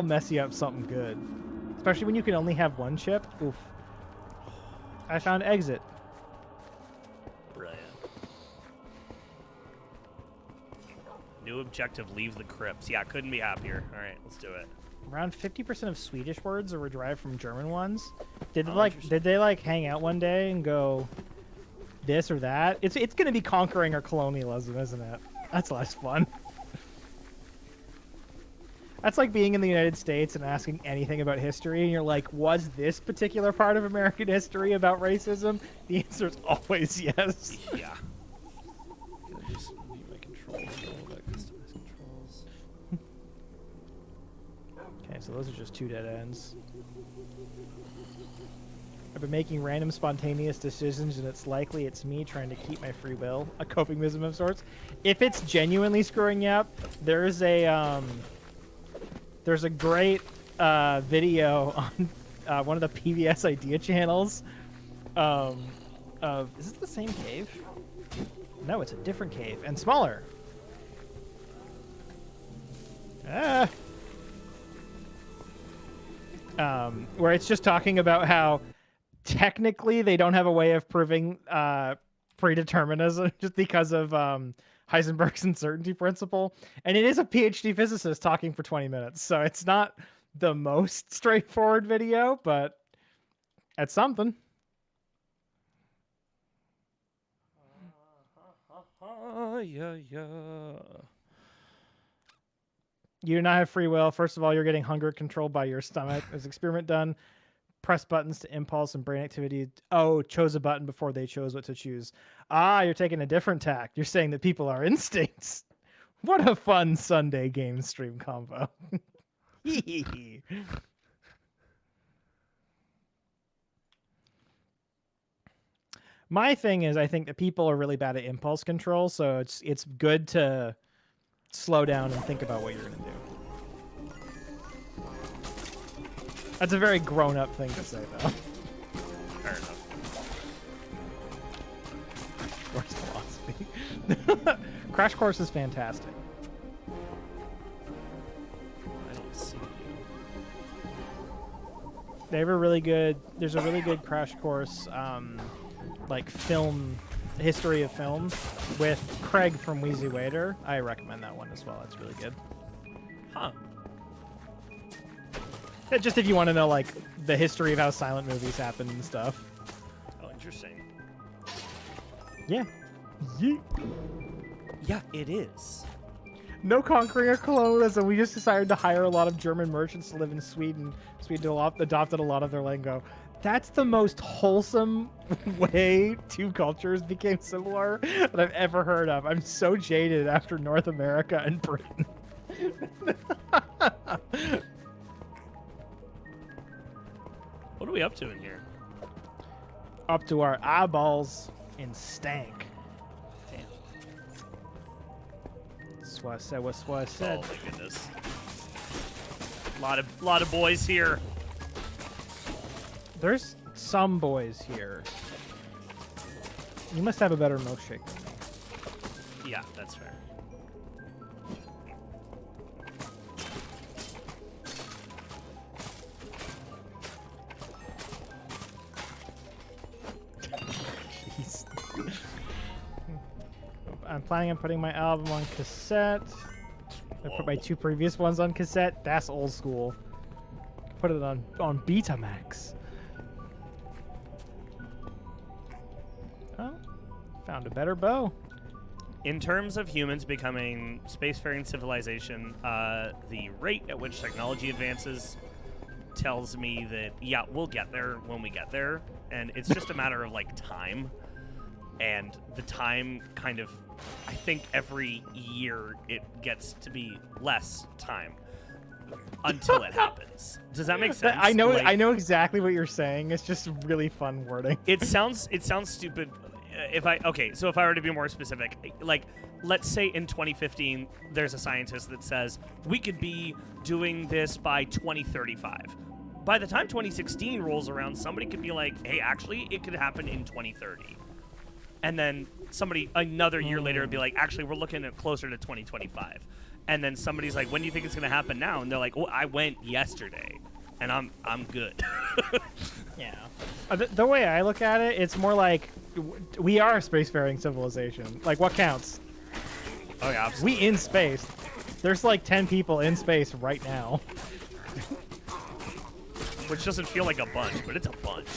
mess you up something good, especially when you can only have one chip. Oof. I found exit.
Brilliant. New objective: leave the crypts. Yeah, couldn't be happier. All right, let's do it.
Around 50% of Swedish words are derived from German ones. Did
Oh,
they like hang out one day and go this or that? It's gonna be conquering or colonialism, isn't it? That's less fun. That's like being in the United States and asking anything about history, and you're like, was this particular part of American history about racism? The answer is always yes.
Yeah.
Can I just view my controls? Go back, customize controls.
Okay, so those are just 2 dead ends. I've been making random spontaneous decisions, and it's likely it's me trying to keep my free will, a coping mechanism of sorts. If it's genuinely screwing you up, there's a great video on one of the PBS Idea channels of, is it the same cave? No, it's a different cave and smaller. Where it's just talking about how technically they don't have a way of proving predeterminism just because of Heisenberg's uncertainty principle. And it is a PhD physicist talking for 20 minutes, so it's not the most straightforward video, but it's something.
Yeah.
You do not have free will. First of all, you're getting hunger controlled by your stomach. There's an experiment done. Press buttons to impulse and brain activity. Oh, chose a button before they chose what to choose. Ah, you're taking a different tack. You're saying that people are instincts. What a fun Sunday game stream combo. My thing is, I think that people are really bad at impulse control, so it's good to slow down and think about what you're going to do. That's a very grown-up thing to say, though.
Fair enough.
Course philosophy. Crash Course is fantastic.
I don't see you.
They have a really good. There's a really good Crash Course, like film history of film with Craig from Wheezy Waiter. I recommend that one as well. It's really good.
Huh.
Just if you want to know like the history of how silent movies happen and stuff.
Oh, interesting.
Yeah. Yeet.
Yeah, it is.
No conquering or colonialism. We just decided to hire a lot of German merchants to live in Sweden. Sweden adopted a lot of their lingo. That's the most wholesome way two cultures became similar that I've ever heard of. I'm so jaded after North America and Britain.
What are we up to in here?
Up to our eyeballs in stank.
Damn.
That's what I said. What's what I said.
Oh my goodness. Lot of boys here.
There's some boys here. You must have a better milkshake than me.
Yeah, that's fair.
Jeez. I'm planning on putting my album on cassette. I put my 2 previous ones on cassette. That's old school. Put it on Betamax. Oh, found a better bow.
In terms of humans becoming spacefaring civilization, the rate at which technology advances tells me that, yeah, we'll get there when we get there. And it's just a matter of, like, time. And the time kind of, I think every year it gets to be less time until it happens. Does that make sense?
I know exactly what you're saying. It's just really fun wording.
It sounds stupid. so if I were to be more specific, like, let's say in 2015, there's a scientist that says we could be doing this by 2035. By the time 2016 rolls around, somebody could be like, hey, actually, it could happen in 2030. And then somebody another year later would be like, actually, we're looking at closer to 2025. And then somebody's like, when do you think it's going to happen now? And they're like, oh, I went yesterday, and I'm good.
Yeah. The way I look at it, it's more like we are a spacefaring civilization. Like, what counts?
Oh, yeah, absolutely.
We in space. There's like 10 people in space right now.
Which doesn't feel like a bunch, but it's a bunch.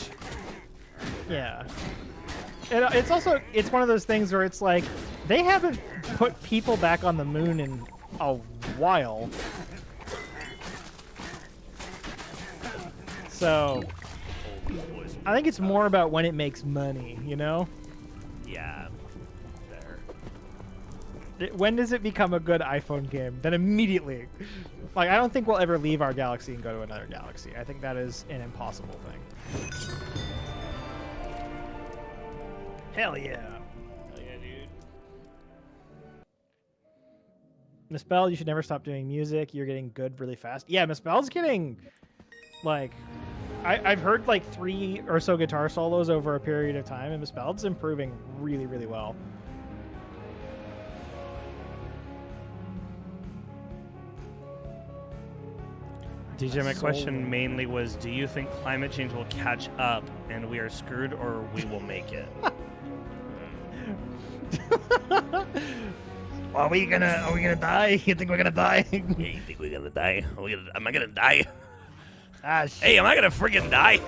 Yeah. It's one of those things where it's like they haven't put people back on the moon in a while. So I think it's more about when it makes money, you know?
Yeah. There.
When does it become a good iPhone game? Then immediately. Like, I don't think we'll ever leave our galaxy and go to another galaxy. I think that is an impossible thing. Hell yeah.
Hell yeah, dude.
Miss Bell, you should never stop doing music. You're getting good really fast. Yeah, Miss Bell's getting, like... I've heard, like, 3 or so guitar solos over a period of time, and Miss Bell's improving really, really well.
DJ, my question mainly was, do you think climate change will catch up and we are screwed, or we will make it?
Are we gonna die? You think we're gonna die?
Yeah, you think we're gonna die? Am I gonna die?
Ah, shit.
Hey, am I gonna friggin' die?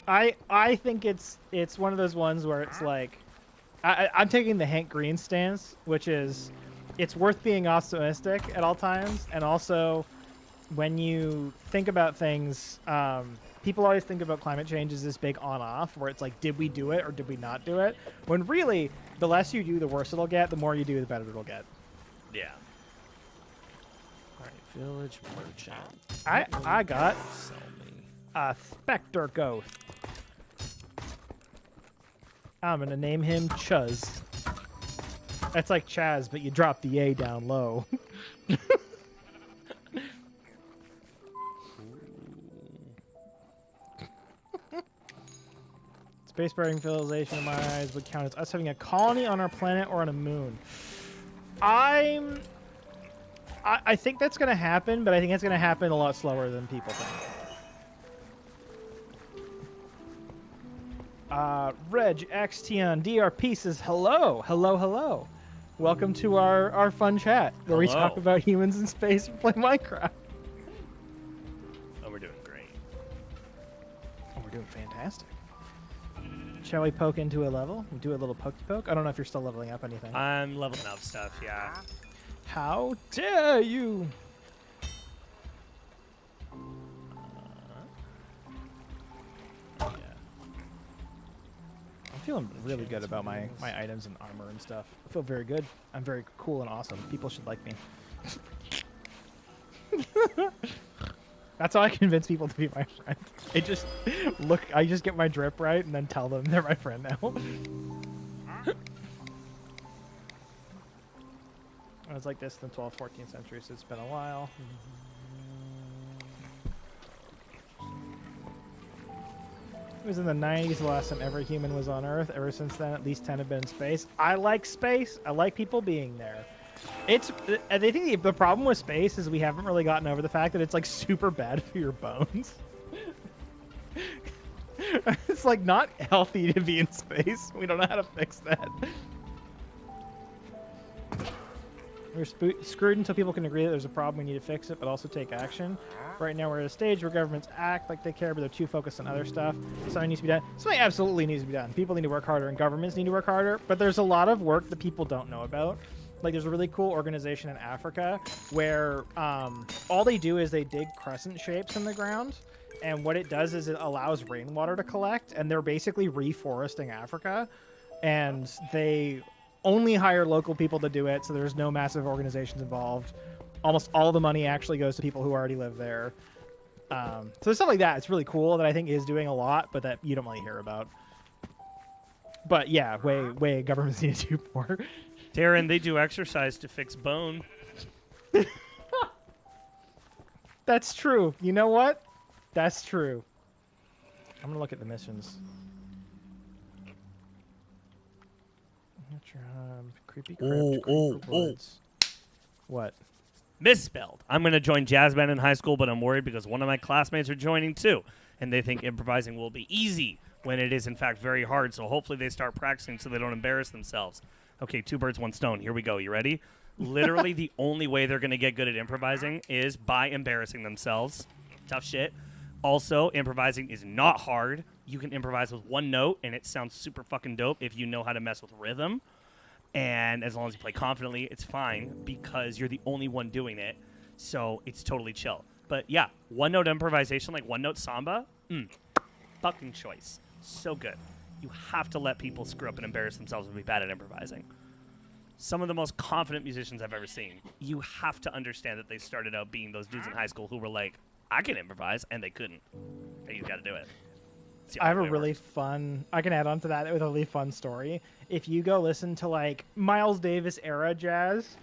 I think it's one of those ones where it's like I'm taking the Hank Green stance, which is it's worth being optimistic at all times, and also when you think about things, people always think about climate change as this big on-off, where it's like, did we do it or did we not do it? When really, the less you do, the worse it'll get. The more you do, the better it'll get.
Yeah.
All right, village merchant.
I got
Sell me.
a Spectre Ghost. I'm gonna name him Chuz. That's like Chaz, but you drop the A down low. Spacefaring civilization in my eyes would count as us having a colony on our planet or on a moon. I think that's going to happen, but I think it's going to happen a lot slower than people think. Reg XTN DRP says hello, hello, hello. Welcome to our fun chat where we talk about humans in space and play Minecraft.
Oh, we're doing great.
Oh, we're doing fantastic. Shall we poke into a level? We do a little pokey poke? I don't know if you're still leveling up anything.
I'm leveling up stuff, yeah.
How dare you! Yeah. I'm feeling really good about my items and armor and stuff. I feel very good. I'm very cool and awesome. People should like me. That's how I convince people to be my friend. I just get my drip right and then tell them they're my friend now. It was like this in the 12th, 14th century, so it's been a while. It was in the 90s the last time every human was on Earth. Ever since then, at least 10 have been in space. I like space. I like people being there. I think the problem with space is we haven't really gotten over the fact that it's like super bad for your bones. It's like not healthy to be in space. We don't know how to fix that. We're screwed until people can agree that there's a problem, we need to fix it, but also take action. Right now we're at a stage where governments act like they care, but they're too focused on other stuff. Something needs to be done. Something absolutely needs to be done. People need to work harder and governments need to work harder, but there's a lot of work that people don't know about. Like, there's a really cool organization in Africa where all they do is they dig crescent shapes in the ground, and what it does is it allows rainwater to collect, and they're basically reforesting Africa, and they only hire local people to do it, so there's no massive organizations involved. Almost all the money actually goes to people who already live there. So stuff like that, it's really cool that I think is doing a lot, but that you don't really hear about. But yeah, way governments need to do more.
Deron, they do exercise to fix bone.
That's true. You know what? That's true. I'm gonna look at the missions. Creepy crypt, creeper woods. What?
Misspelled. I'm going to join jazz band in high school, but I'm worried because one of my classmates are joining too, and they think improvising will be easy when it is in fact very hard. So hopefully they start practicing so they don't embarrass themselves. Okay, 2 birds, 1 stone. Here we go. You ready? Literally the only way they're going to get good at improvising is by embarrassing themselves. Tough shit. Also, improvising is not hard. You can improvise with 1 note, and it sounds super fucking dope if you know how to mess with rhythm. And as long as you play confidently, it's fine because you're the only one doing it. So it's totally chill. But yeah, 1 note improvisation, like 1 note samba, fucking choice. So good. You have to let people screw up and embarrass themselves and be bad at improvising. Some of the most confident musicians I've ever seen, you have to understand that they started out being those dudes in high school who were like, I can improvise, and they couldn't. And you got to do it.
I have a really fun, I can add on to that with a really fun story. If you go listen to like Miles Davis era jazz,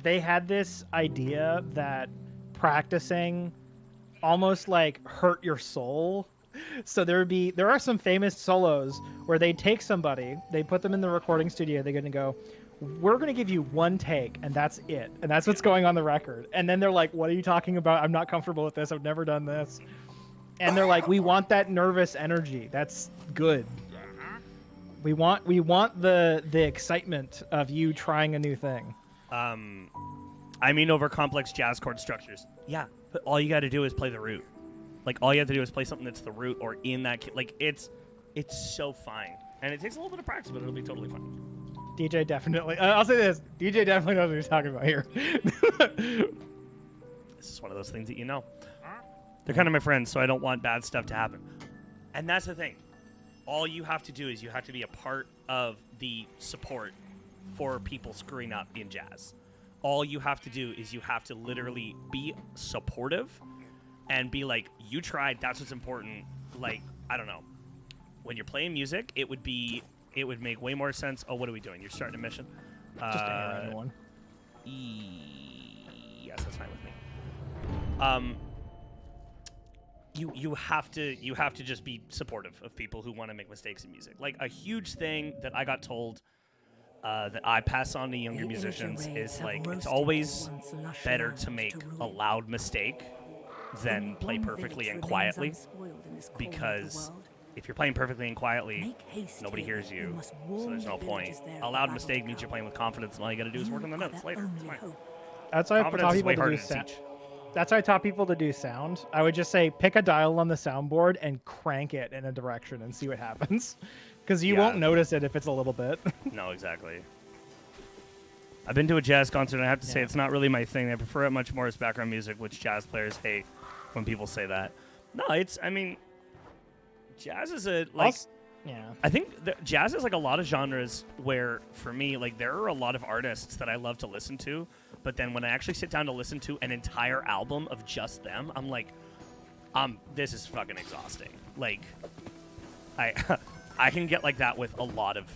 they had this idea that practicing almost like hurt your soul. So there are some famous solos where they take somebody, they put them in the recording studio, they're going to go, we're going to give you 1 take and that's it. And that's what's going on the record. And then they're like, what are you talking about? I'm not comfortable with this. I've never done this. And they're like, we want that nervous energy. That's good. We want the excitement of you trying a new thing.
I mean, over complex jazz chord structures. Yeah, but all you got to do is play the root. Like, all you have to do is play something that's the root or in that like, it's so fine. And it takes a little bit of practice, but it'll be totally fine.
DJ definitely. I'll say this. DJ definitely knows what he's talking about here.
This is one of those things that you know. They're kind of my friends, so I don't want bad stuff to happen. And that's the thing. All you have to do is you have to be a part of the support for people screwing up in jazz. All you have to do is you have to literally be supportive and be like, you tried, that's what's important. Like, I don't know. When you're playing music, it would make way more sense. Oh, what are we doing? You're starting a mission?
Just a random one.
Yes, that's fine with me. You have to just be supportive of people who want to make mistakes in music. Like, a huge thing that I got told that I pass on to younger musicians is like, it's always better to make a loud mistake than play perfectly and quietly, because if you're playing perfectly and quietly, nobody hears you, so there's no point. A loud mistake means you're playing with confidence, and all you got to do is work on the notes later. It's fine.
That's why I taught people to do sound. That's why I taught people to do sound. I would just say, pick a dial on the soundboard and crank it in a direction and see what happens. Because you won't notice it if it's a little bit.
No, exactly. I've been to a jazz concert, and I have to say it's not really my thing. I prefer it much more as background music, which jazz players hate when people say that. No, I mean, jazz is I think jazz is like a lot of genres where, for me, like, there are a lot of artists that I love to listen to, but then when I actually sit down to listen to an entire album of just them, I'm like, this is fucking exhausting. Like, I can get like that with a lot of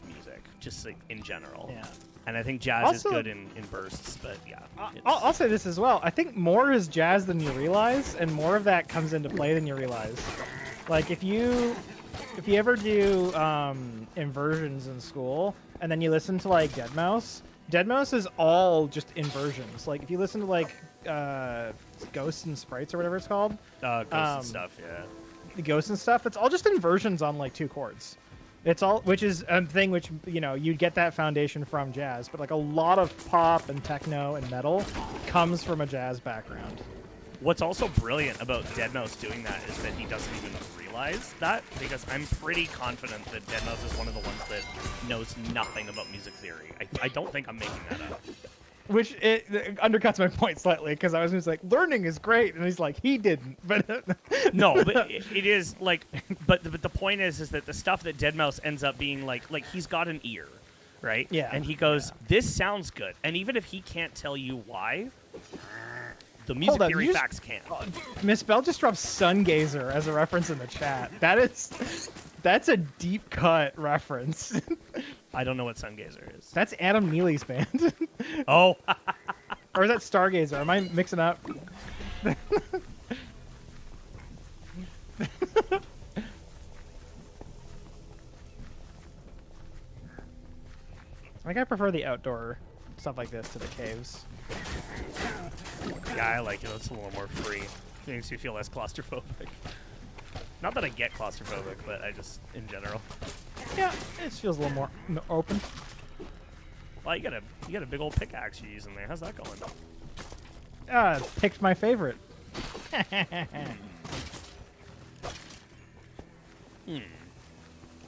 music, just like in general. Yeah. And I think jazz is good in bursts, but yeah.
I'll say this as well. I think more is jazz than you realize, and more of that comes into play than you realize. Like, if you ever do inversions in school, and then you listen to like Deadmau5 is all just inversions. Like, if you listen to like Ghosts and Sprites or whatever it's called,
Ghosts and stuff, yeah.
The Ghosts and stuff, it's all just inversions on like 2 chords. It's all, which is a thing which, you know, you'd get that foundation from jazz, but like a lot of pop and techno and metal comes from a jazz background.
What's also brilliant about Deadmau5 doing that is that he doesn't even realize that, because I'm pretty confident that Deadmau5 is one of the ones that knows nothing about music theory. I don't think I'm making that up.
Which it undercuts my point slightly, because I was just like, learning is great, and he's like, he didn't. But
no, but it is like, but the point is that the stuff that Deadmau5 ends up being like he's got an ear, right?
Yeah.
And he goes, this sounds good, and even if he can't tell you why, The music
on,
theory
you just-
facts can.
Miss Bell just dropped Sungazer as a reference in the chat. That's a deep cut reference.
I don't know what Sungazer is.
That's Adam Neely's band.
Oh,
Or is that Stargazer? Am I mixing up? I think I prefer the outdoor stuff like this to the caves.
yeah, I like it. It's a little more free. It makes you feel less claustrophobic. Not that I get claustrophobic, but I just, in general.
Yeah, it just feels a little more open.
Well, you got a big old pickaxe you're using there. How's that going?
Picked my favorite.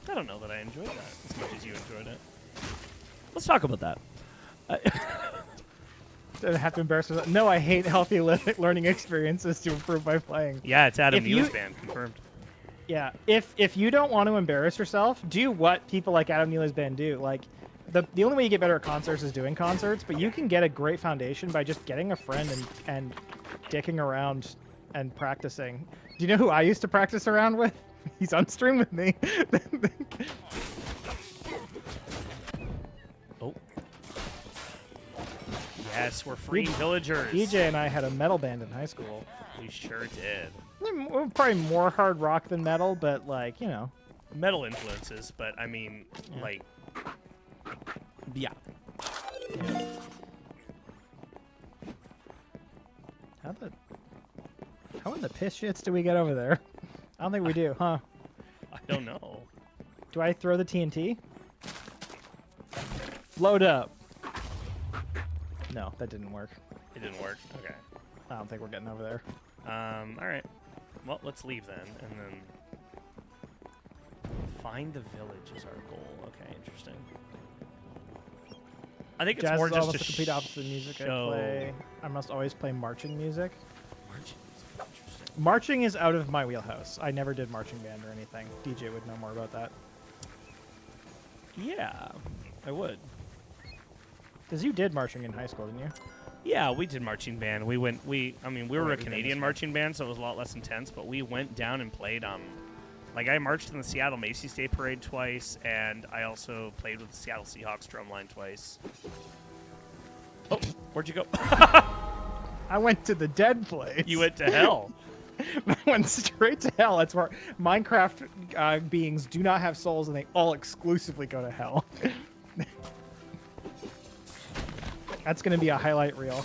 I don't know that I enjoyed that as much as you enjoyed it. Let's talk about that.
Did I have to embarrass myself? No, I hate healthy learning experiences to improve my playing.
Yeah, it's Adam
If you-
Neely's band, confirmed.
Yeah, if you don't want to embarrass yourself, do what people like Adam Neely's band do. Like, the only way you get better at concerts is doing concerts, but you can get a great foundation by just getting a friend and dicking around and practicing. Do you know who I used to practice around with? He's on stream with me.
Oh. Yes, we're free villagers.
DJ and I had a metal band in high school.
We sure did.
We're probably more hard rock than metal, but like, you know.
Metal influences, but I mean, like, yeah.
How in the piss shits do we get over there? I don't think we do, huh?
I don't know.
Do I throw the TNT? Load up. No, that didn't work.
It didn't work. Okay.
I don't think we're getting over there.
All right. Well, let's leave then, and then find the village is our goal. Okay, interesting. I think it's
Jazz
more
is
just
almost
to
the complete opposite of the music I
show-
play. I must always play marching music.
Marching is interesting.
Marching is out of my wheelhouse. I never did marching band or anything. DJ would know more about that.
Yeah, I would.
Because you did marching in high school, didn't you?
Yeah, we did marching band. We were a
we've been
Canadian
this
marching band, so it was a lot less intense. But we went down and played. Like I marched in the Seattle Macy's Day Parade twice, and I also played with the Seattle Seahawks drumline twice. Oh, where'd you go?
I went to the dead place.
You went to hell.
I went straight to hell. That's where Minecraft beings do not have souls, and they all exclusively go to hell. That's going to be a highlight reel.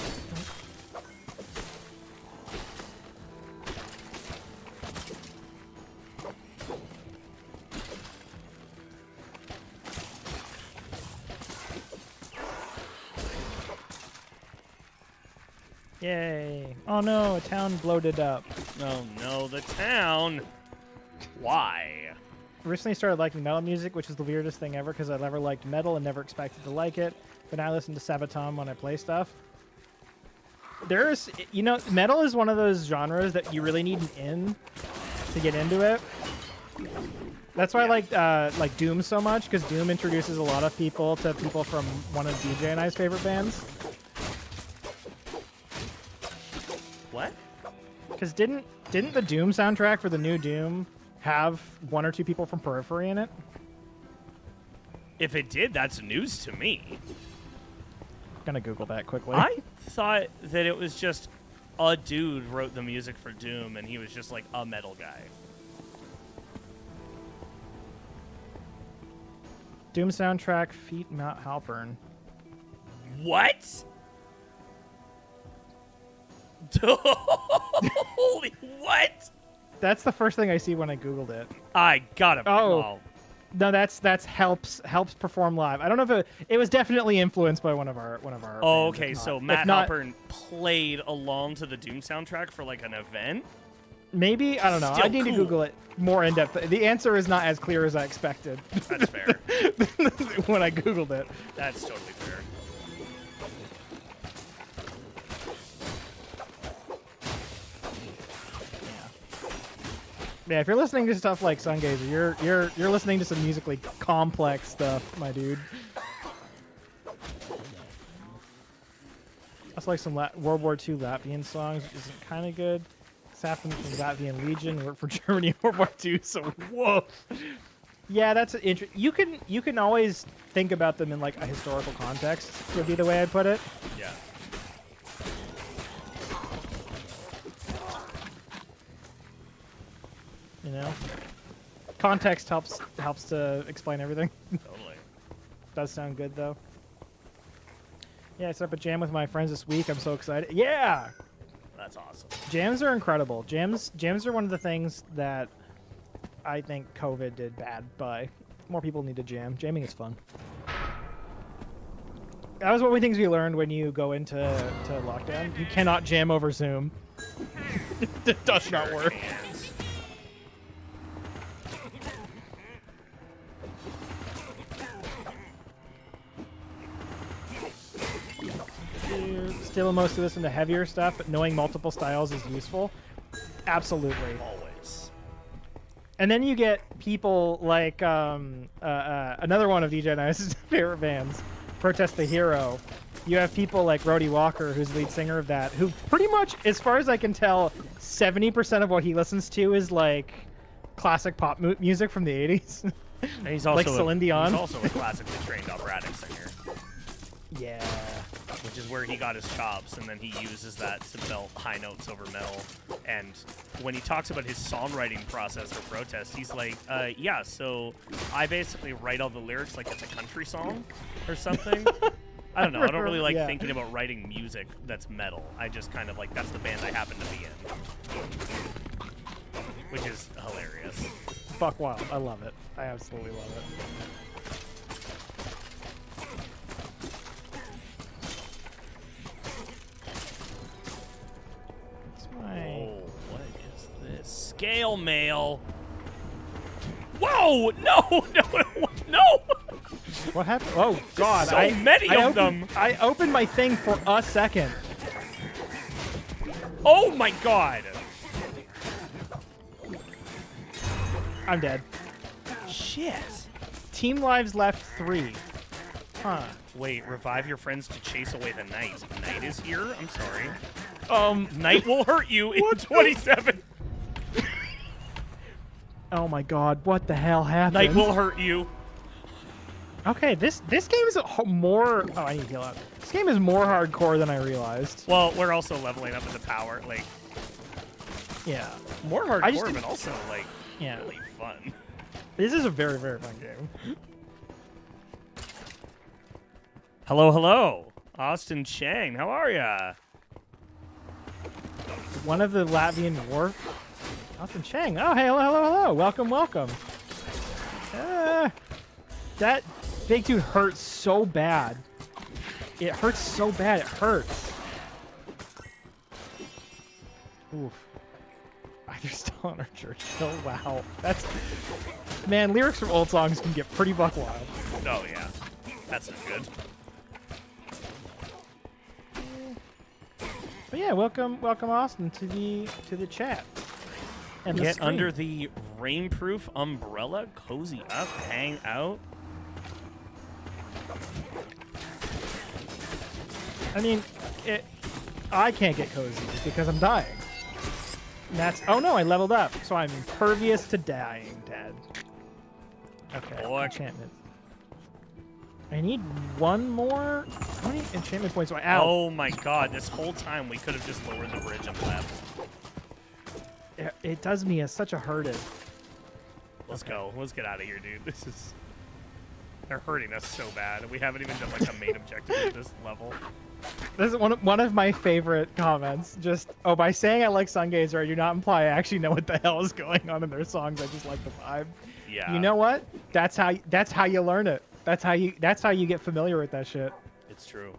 Yay. Oh no, a town bloated up.
Oh no, the town. Why?
Recently started liking metal music, which is the weirdest thing ever because I never liked metal and never expected to like it. But now I listen to Sabaton when I play stuff. There's, you know, metal is one of those genres that you really need an in to get into it. That's why I like Doom so much, because Doom introduces a lot of people to people from one of DJ and I's favorite bands.
What?
Because didn't the Doom soundtrack for the new Doom have one or two people from Periphery in it?
If it did, that's news to me.
Gonna Google that quickly.
I thought that it was just a dude wrote the music for Doom, and he was just like a metal guy.
Doom soundtrack, feat Matt Halpern.
What? Holy what?
That's the first thing I see when I Googled it.
I got him.
Oh. No, that's helps perform live. I don't know if it was definitely influenced by one of our.
Oh,
bands,
okay.
if not.
So
If
Matt
not,
Halpern played along to the Doom soundtrack for like an event.
Maybe, I don't know.
Still
I need to
cool.
Google it more in depth. The answer is not as clear as I expected
That's fair.
when I Googled it.
That's totally fair.
Yeah, if you're listening to stuff like Sungazer, you're listening to some musically complex stuff, my dude. Also like some World War II Latvian songs, which isn't kind of good. Sapphire from Latvian Legion worked for Germany in World War II, so whoa. Yeah, that's interesting. You can always think about them in like a historical context. Would be the way I'd put it.
Yeah.
You know, context helps to explain everything.
Totally.
Does sound good though. Yeah, I set up a jam with my friends this week. I'm so excited. Yeah,
That's awesome.
jams are incredible. Jams are one of the things that I think COVID did bad by. More people need to jam. Jamming is fun. That was one of the things we learned when you go into lockdown. You cannot jam over Zoom. It does not work. Stealing most of this into heavier stuff, but knowing multiple styles is useful. Absolutely.
Always.
And then you get people like another one of DJ and I's favorite bands, Protest the Hero. You have people like Rhodey Walker, who's the lead singer of that, who pretty much, as far as I can tell, 70% of what he listens to is like classic pop music from the 80s.
And he's also
like Celine Dion.
He's also a classically trained operatic singer.
Yeah.
Which is where he got his chops, and then he uses that to belt high notes over metal. And when he talks about his songwriting process for Protest, he's like, yeah, so I basically write all the lyrics like it's a country song or something. I don't know. I don't really like thinking about writing music that's metal. I just kind of like, that's the band I happen to be in. Which is hilarious.
Fuck wild. I love it. I absolutely love it.
Oh, what is this? Scale mail. Whoa! No! No!
What happened? Oh God!
So many of them.
I opened my thing for a second.
Oh my God!
I'm dead.
Shit.
Team lives left 3. Huh.
Wait, revive your friends to chase away the night. Night is here? I'm sorry. Night will hurt you in 27.
Oh my God! What the hell happened?
Night will hurt you.
Okay, this game is more. Oh, I need to heal up. This game is more hardcore than I realized.
Well, we're also leveling up in the power. Like,
Yeah.
more
I just
hardcore,
didn't-
but also, like,
Yeah.
really fun.
This is a very, very fun game.
Hello, hello. Austin Chang, how are ya?
One of the Latvian war. Austin Chang. Oh, hey, hello, hello, hello. Welcome, welcome. That big dude hurts so bad. It hurts so bad. It hurts. Oof. They're still on our church. Oh, wow. That's... Man, lyrics from old songs can get pretty buck wild.
Oh, yeah. That's not good.
But yeah, welcome Austin to the chat. And the
Get
stream.
under the rainproof umbrella, cozy up, hang out.
I mean, I can't get cozy because I'm dying. And that's... Oh no, I leveled up, so I'm impervious to dying, Dad. Okay,
Boy.
enchantment. I need one more... How many enchantment points do I... Ow!
Oh my God, this whole time we could have just lowered the bridge and left.
It does me as such a hurted.
Let's go. Let's get out of here, dude. This is... They're hurting us so bad. We haven't even done like a main objective at this level.
This is one of my favorite comments. Just, oh, by saying I like Sungazer, I do not imply I actually know what the hell is going on in their songs. I just like the vibe.
Yeah.
You know what? That's how you learn it. That's how you get familiar with that shit.
It's true.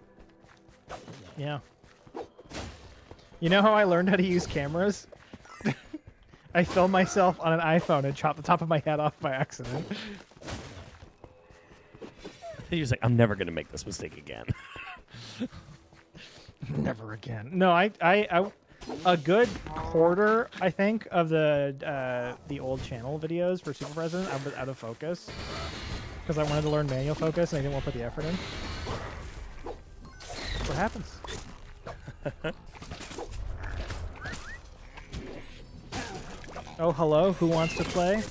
Yeah. You know how I learned how to use cameras? I filmed myself on an iPhone and chopped the top of my head off by accident.
He was like, I'm never going to make this mistake again.
Never again. No, I a good quarter, I think, of the old channel videos for Super President, I was out of focus because I wanted to learn manual focus and I didn't want to put the effort in. That's what happens. Oh, hello. Who wants to play?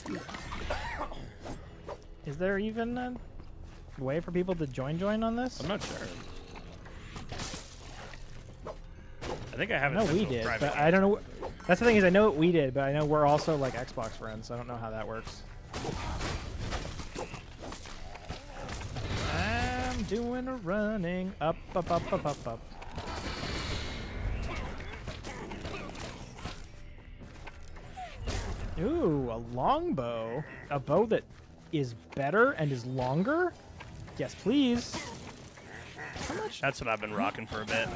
Is there even a way for people to join on this?
I'm not sure. I think I have it.
No,
set
we
to a
did,
private
but
link.
I don't know. That's the thing is, I know what we did, but I know we're also like Xbox friends, so I don't know how that works. I'm doing a running up. Ooh, a longbow. A bow that is better and is longer? Yes, please. How much?
That's what I've been rocking for a bit.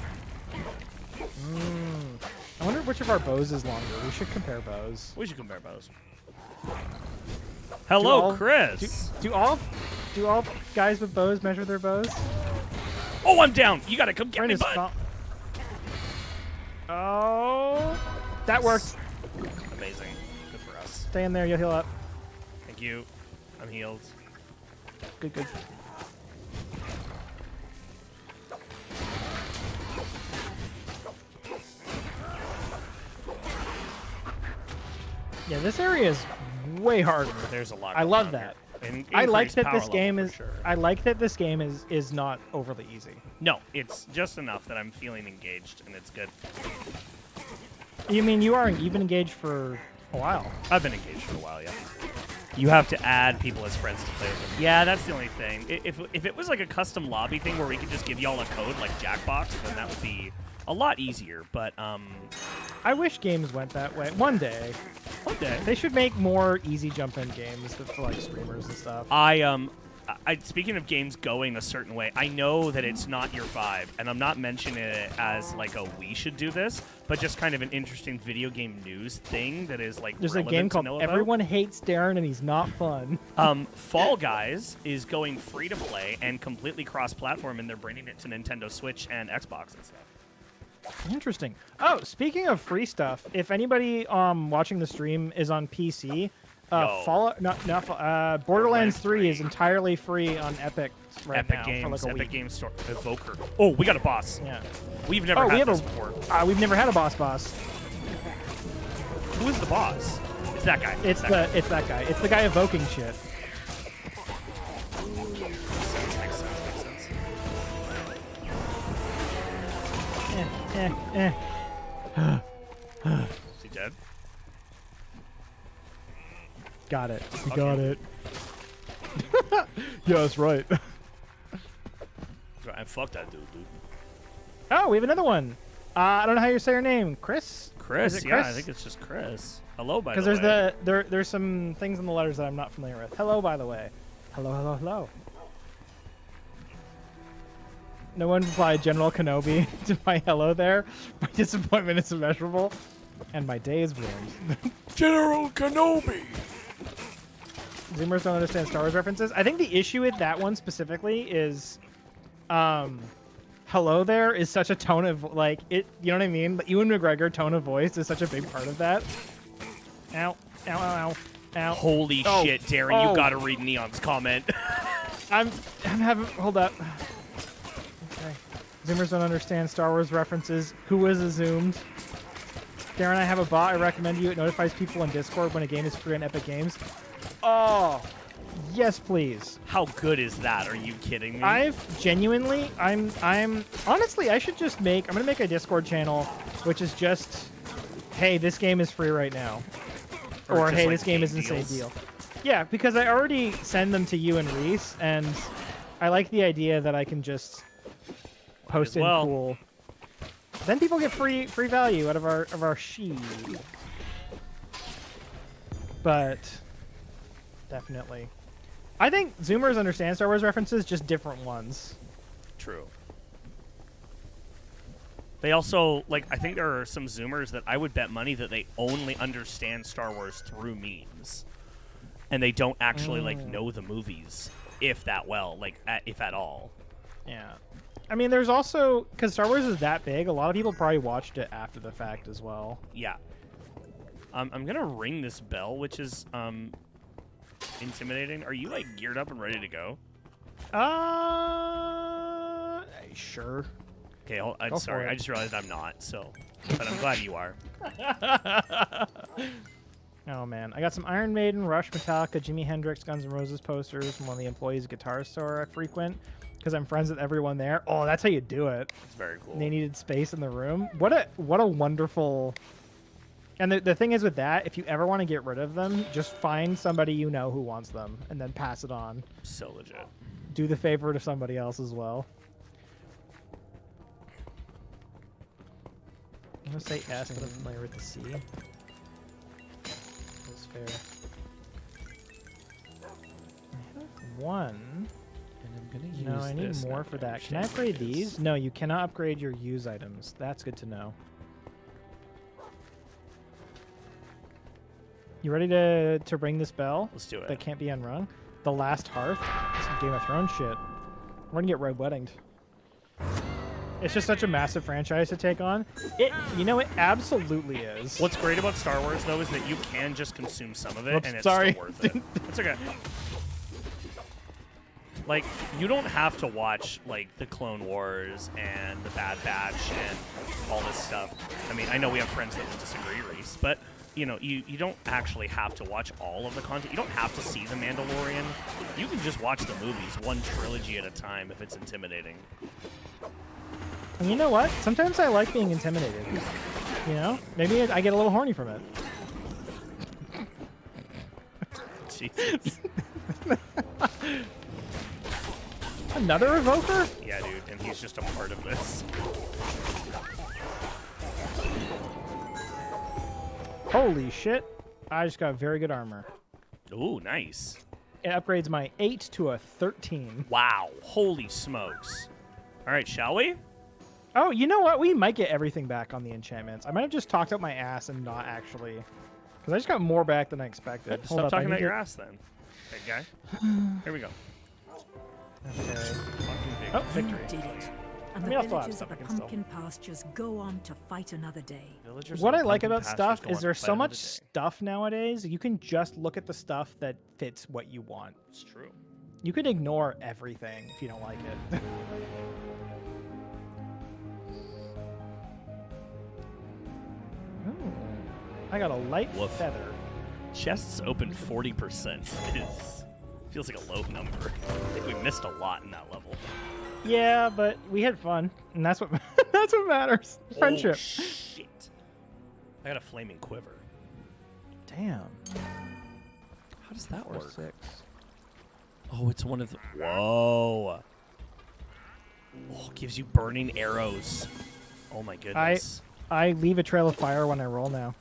I wonder which of our bows is longer. We should compare bows.
We should compare bows. Hello,
all-
Chris.
Do all guys with bows measure their bows?
Oh, I'm down. You gotta come get
Brent
me,
is
bud.
Oh, that worked.
Amazing. Good for us.
Stay in there. You'll heal up.
Thank you. I'm healed.
Good, good. Yeah, this area is way harder.
There's a lot.
I
going
love
on
that.
here. And
I like
increased
that
power
this
level
game
for
is.
Sure.
I like that this game is not overly easy.
No, it's just enough that I'm feeling engaged, and it's good.
You mean you've been engaged for a while?
I've been engaged for a while, yeah. You have to add people as friends to play with them. Yeah, that's the only thing. If it was like a custom lobby thing where we could just give y'all a code like Jackbox, then that would be a lot easier. But
I wish games went that way. One day they should make more easy jump-in games for like streamers and stuff.
I speaking of games going a certain way, I know that it's not your vibe, and I'm not mentioning it as like a we should do this, but just kind of an interesting video game news thing that is like
There's a
relevant
game
to
called
know about.
Everyone Hates Deron and He's Not Fun.
Fall Guys is going free to play and completely cross-platform, and they're bringing it to Nintendo Switch and Xbox and stuff.
Interesting. Oh, speaking of free stuff, if anybody watching the stream is on PC, Borderlands 3 is entirely free on Epic right
Epic
now
Games,
for like a
Epic
week.
Games Store, Evoker. Oh, we got a boss.
Yeah.
We've never had this before.
We've never had a boss.
Who is the boss? It's that guy.
It's that guy. It's the guy evoking shit.
Makes sense. Is he dead?
Got it. You
Okay.
got it. Yeah, that's right.
Fuck that dude.
Oh, we have another one. I don't know how you say your name. Chris?
Chris,
Is it
yeah,
Chris?
I think it's just Chris. Hello, by the
Because
way.
there's some things in the letters that I'm not familiar with. Hello, by the way. Hello. No one replied General Kenobi to my hello there. My disappointment is immeasurable, and my day is ruined.
General Kenobi.
Zoomers don't understand Star Wars references. I think the issue with that one specifically is, hello there is such a tone of like it. You know what I mean? The Ewan McGregor tone of voice is such a big part of that. Ow!
Holy
Oh,
shit, Darren!
oh.
You gotta read Neon's comment.
I'm having. Hold up. Okay. Zoomers don't understand Star Wars references. Who is zoomed? Darren, I have a bot. I recommend you. It notifies people in Discord when a game is free on Epic Games. Oh, yes, please.
How good is that? Are you kidding me?
I'm honestly, I should just I'm gonna make a Discord channel, which is just, hey, this game is free right now, or
just,
hey,
like,
this game is
game
insane
deals.
deal. Yeah, because I already send them to you and Reese, and I like the idea that I can just post in
well.
cool. Then people get free value out of our sheet. But definitely, I think Zoomers understand Star Wars references, just different ones.
True. They also, like, I think there are some Zoomers that I would bet money that they only understand Star Wars through memes. And they don't actually, like, know the movies, if that well, like, if at all.
Yeah. I mean, there's also, because Star Wars is that big, a lot of people probably watched it after the fact as well.
Yeah. I'm going to ring this bell, which is intimidating. Are you, like, geared up and ready to go?
Sure.
Okay, I'm
Go
sorry.
for it.
I just realized I'm not, so. But I'm glad you are.
Oh man, I got some Iron Maiden, Rush, Metallica, Jimi Hendrix, Guns N' Roses posters from one of the employees' guitar store I frequent because I'm friends with everyone there. Oh, that's how you do it.
It's very cool.
They needed space in the room. What a wonderful. And the thing is with that, if you ever want to get rid of them, just find somebody you know who wants them and then pass it on.
So legit.
Do the favor to somebody else as well. I'm gonna say S, but I'm familiar with the C. That's fair. I have one.
And I'm gonna use
No, I need
this
more
now
for
to
that. Can I
understand what
upgrade
it is.
these? No, you cannot upgrade your use items. That's good to know. You ready to ring this bell?
Let's do it.
That can't be unrung. The Last Hearth. Some Game of Thrones shit. We're gonna get red weddinged. It's just such a massive franchise to take on. You know, it absolutely is.
What's great about Star Wars, though, is that you can just consume some of it,
Oops,
and it's
sorry.
still worth it. It's okay. Like, you don't have to watch, like, the Clone Wars and the Bad Batch and all this stuff. I mean, I know we have friends that would disagree, Reese, but, you know, you don't actually have to watch all of the content. You don't have to see The Mandalorian. You can just watch the movies, one trilogy at a time, if it's intimidating.
And you know what? Sometimes I like being intimidated. You know? Maybe I get a little horny from it.
Jesus.
Another evoker?
Yeah, dude, and he's just a part of this.
Holy shit. I just got very good armor.
Ooh, nice.
It upgrades my 8 to a 13.
Wow, holy smokes. All right, shall we?
Oh, you know what? We might get everything back on the enchantments. I might have just talked out my ass and not actually. Because I just got more back than I expected. Hold
Stop
up, I
talking
need
about your
to-
ass then. Big guy. Here we go.
Okay.
Fucking big.
Oh,
You
victory.
did it. And
I
the
mean, I'll still have
villagers
stuff
of
I
the
can still-
pumpkin pastures go on to fight another day.
Villagers
What
of
I
the
like
pumpkin
about
pastures
stuff
go
is
on
there's
to
so
fight
much
another day.
stuff nowadays. You can just look at the stuff that fits what you want.
It's true.
You could ignore everything if you don't like it. Ooh, I got a light
Woof.
feather.
Chests open 40% feels like a low number. I think we missed a lot in that level.
Yeah, but we had fun, and that's what that's what matters. Friendship.
Oh, shit. I got a flaming quiver.
Damn.
How does that
Or
work?
6.
Oh, it's one of the... Whoa. Oh, it gives you burning arrows. Oh my goodness.
I leave a trail of fire when I roll now.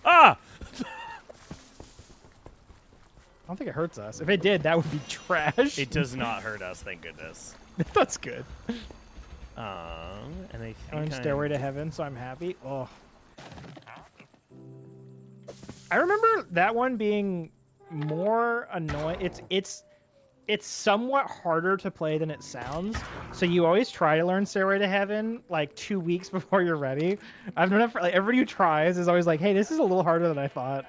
Ah!
I don't think it hurts us. If it did, that would be trash.
It does not hurt us, thank goodness.
That's good.
And I think
I'm in
I'm-
Stairway to Heaven, so I'm happy. Oh. I remember that one being more annoying. It's somewhat harder to play than it sounds. So you always try to learn Stairway to Heaven like 2 weeks before you're ready. I've known like everybody who tries is always like, "Hey, this is a little harder than I thought."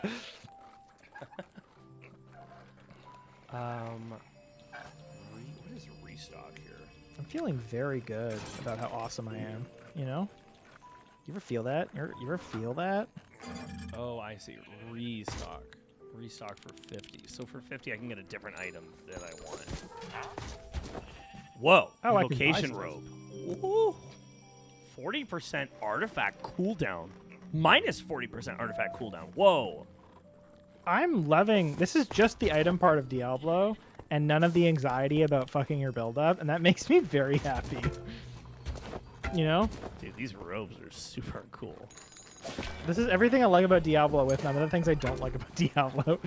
What is restock here?
I'm feeling very good about how awesome I am. You know? You ever feel that? You ever feel that?
Oh, I see. Restock. Restock for 50. So for 50, I can get a different item that I want. Whoa.
Oh, I can buy
Vocation
stuff.
robe. Ooh. 40% artifact cooldown. Minus 40% artifact cooldown. Whoa.
I'm loving this is just the item part of Diablo and none of the anxiety about fucking your build up, and that makes me very happy. You know?
Dude, these robes are super cool.
This is everything I like about Diablo with none of the things I don't like about Diablo.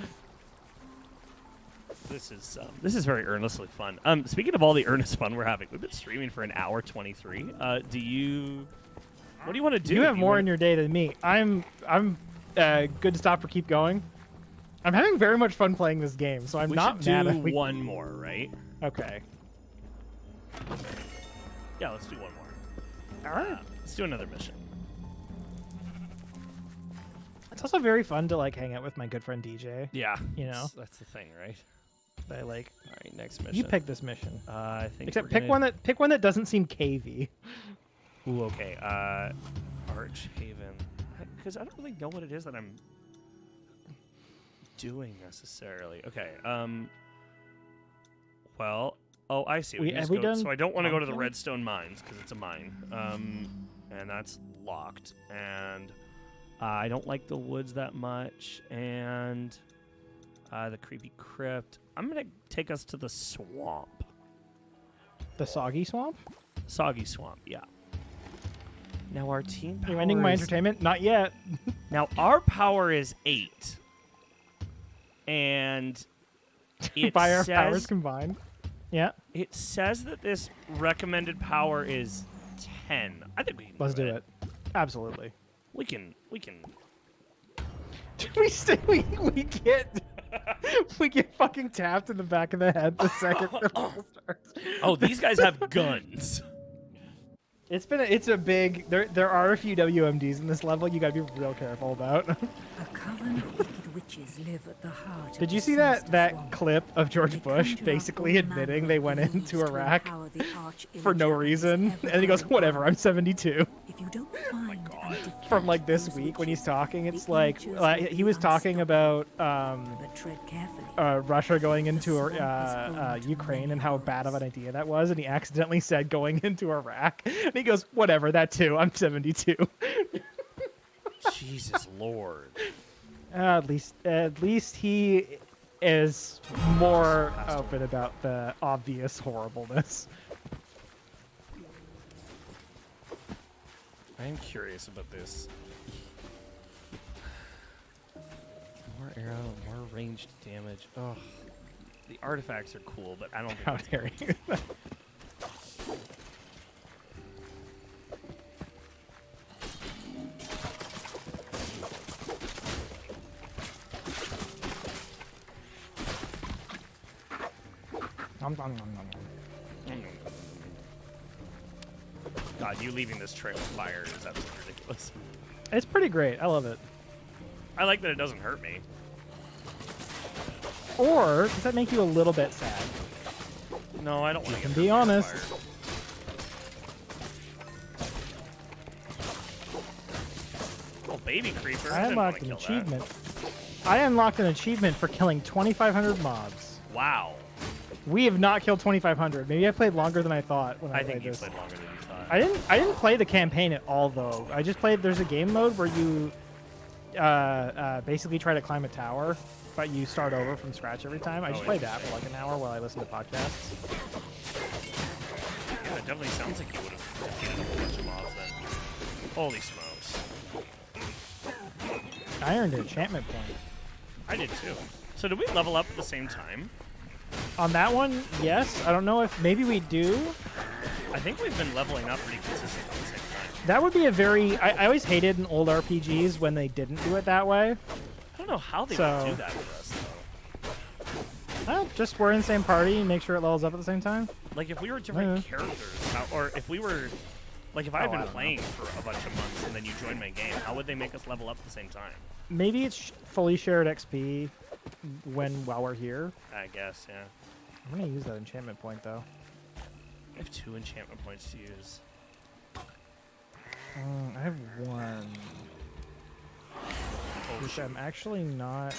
This is very earnestly fun. Speaking of all the earnest fun we're having, we've been streaming for an hour 23. What do you want to do?
You have more in your day than me. I'm good to stop or keep going. I'm having very much fun playing this game, so I'm
We
not
should
mad
do
at
one more, right?
Okay.
Yeah, let's do one more.
All right.
Let's do another mission.
It's also very fun to like hang out with my good friend DJ.
Yeah.
You know?
That's the thing, right?
I like.
All right, next mission.
You pick this mission.
I think
Except
we're
pick one that doesn't seem cavey.
Ooh, okay. Archhaven. Because I don't really know what it is that I'm doing necessarily. Okay. Well. Oh, I see. So I don't want to go to the redstone mines because it's a mine. And that's locked. And I don't like the woods that much. And the creepy crypt. I'm gonna take us to the swamp.
The soggy swamp?
Soggy swamp. Yeah. Now our team power.
Are you ending my entertainment? Not yet.
Now our power is 8. And it
by our
says,
powers combined. Yeah.
It says that this recommended power is 10. I think we can
Let's do it. Absolutely.
We can.
we get fucking tapped in the back of the head the second the level starts.
Oh, these guys have guns.
It's a big. There are a few WMDs in this level. You gotta be real careful about.
A coven of wicked witches live at the heart.
Did
of
you
the
see that
sinister swamp.
clip of George
They
Bush
conjure up
basically
all
admitting
manner
they
of
went
beliefs
into
to
Iraq
empower the arch-imager
for no
of this
reason? And he goes,
ever-growing
whatever, I'm
army.
72.
If you don't find and defeat
From like this
these
week when he's
witches,
talking, it's
the
like
imagers will
he
be
was talking about
but tread carefully.
Russia going into
swamp is home to
Ukraine
many
and how bad of an
horrors.
idea that was, and he accidentally said going into Iraq. And he goes, whatever, that too, I'm 72.
Jesus Lord.
At least he is more open about the obvious horribleness.
I am curious about this. More arrow, more ranged damage. Oh, the artifacts are cool, but I don't think.
How dare you? Nom, nom, nom, nom, nom.
God, you leaving this trail of fire is absolutely ridiculous.
It's pretty great. I love it.
I like that it doesn't hurt me.
Or does that make you a little bit sad?
No, I don't want to
can
get
be
hurt by
honest.
fire. Oh, baby creeper.
I
didn't wanna
unlocked an
kill that.
achievement. I unlocked an achievement for killing 2,500 mobs.
Wow.
We have not killed 2,500. Maybe I played longer than I thought when I
I
played
think you
this.
played longer than you thought.
I didn't play the campaign at all though. I just played. There's a game mode where you basically try to climb a tower, but you start over from scratch every time. I just played that for like an hour while I listened to podcasts.
Yeah, it definitely sounds like you would have defeated a whole bunch of mobs then. Holy smokes.
I earned an enchantment point.
I did too. So did we level up at the same time?
On that one, yes. I don't know if maybe we do.
I think we've been leveling up pretty consistently at the same time.
That would be a very. I always hated in old RPGs when they didn't do it that way.
I don't know how they
So-
would do that with us, though.
Well, just we're in the same party and make sure it levels up at the same time.
Like, if we were different
Yeah.
characters, or if we were... Like, if I had
Oh, I
been
don't know.
playing for a bunch of months and then you joined my game, how would they make us level up at the same time?
Maybe it's fully shared XP while we're here.
I guess, yeah.
I'm gonna use that enchantment point though.
I have 2 enchantment points to use.
I have one.
Oh,
Which
shit.
I'm actually not.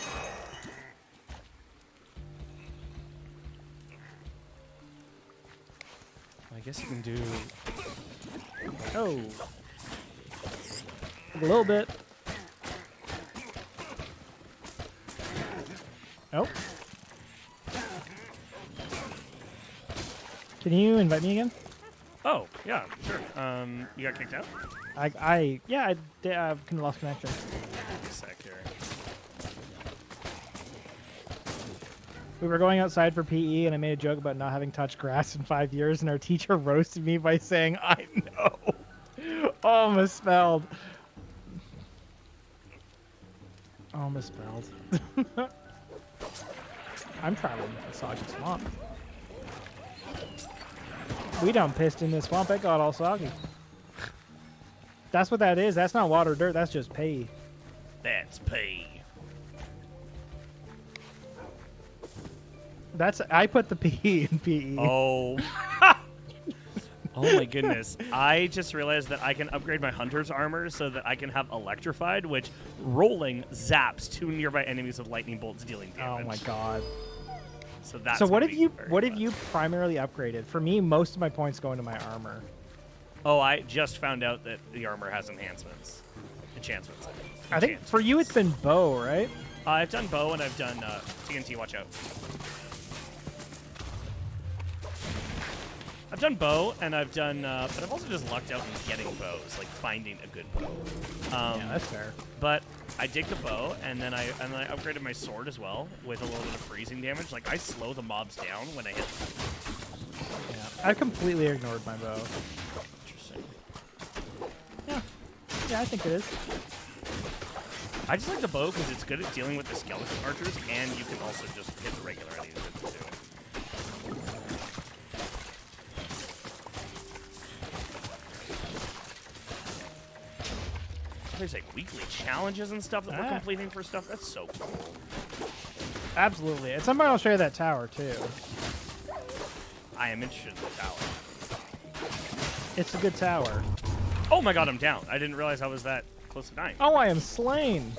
I guess you can do...
Oh. A little bit. Oh. Can you invite me again?
Oh, yeah, sure. You got kicked out?
I did, lost connection.
Wait a sec here.
We were going outside for PE, and I made a joke about not having touched grass in 5 years, and our teacher roasted me by saying, "I know." Oh, misspelled. Oh, misspelled. I'm traveling to Soggy Swamp. We done pissed in this swamp. It got all soggy. That's what that is. That's not water dirt. That's just pee.
That's pee.
I put the pee in PE.
Oh. Oh my goodness. I just realized that I can upgrade my hunter's armor so that I can have electrified, which rolling zaps 2 nearby enemies with lightning bolts dealing damage.
Oh my god.
So that's
So what
gonna
have
be
you
very
what have
fun.
you primarily upgraded? For me, most of my points go into my armor.
Oh, I just found out that the armor has enhancements. Enchantments.
I think for you it's been bow, right?
I've done bow and I've done TNT, watch out. I've done bow and I've done, but I've also just lucked out in getting bows, like finding a good bow.
Yeah, that's fair.
But I dig the bow, and then I upgraded my sword as well with a little bit of freezing damage. Like I slow the mobs down when I hit them.
Yeah, I completely ignored my bow.
Interesting.
Yeah, I think it is.
I just like the bow because it's good at dealing with the skeleton archers, and you can also just hit the regular enemies with it too. There's like weekly challenges and stuff that we're completing for stuff. That's so cool.
Absolutely. At some point I'll show you that tower too.
I am interested in the tower.
It's a good tower.
Oh my god, I'm down. I didn't realize I was that close to dying.
Oh, I am slain.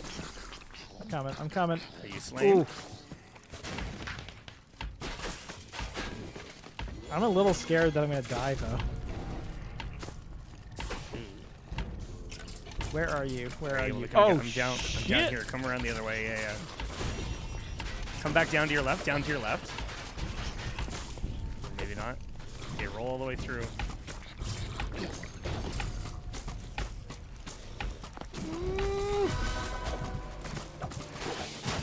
I'm coming. I'm coming.
Are you slain?
Ooh. I'm a little scared that I'm gonna die though. Where are you? Where are you?
Oh, I'm down. I'm
shit.
down here. Come around the other way. Yeah, yeah. Come back down to your left. Down to your left. Maybe not. Okay, roll all the way through.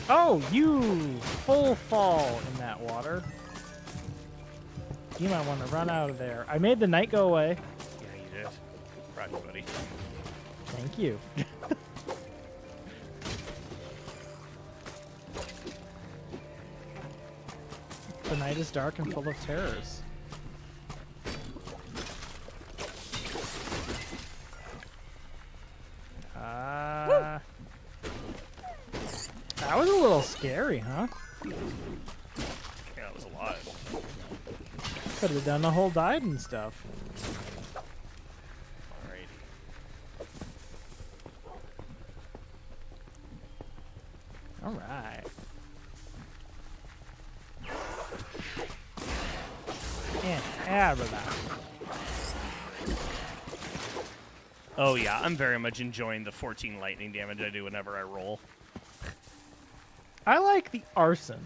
Oh, you full fall in that water. You might want to run out of there. I made the night go away.
Yeah, you did. Proud of you, buddy.
Thank you. The night is dark and full of terrors. That was a little scary, huh?
Yeah, that was a lot.
Could have done the whole dive and stuff.
Alrighty.
All right. And everybody.
Oh yeah, I'm very much enjoying the 14 lightning damage I do whenever I roll.
I like the arson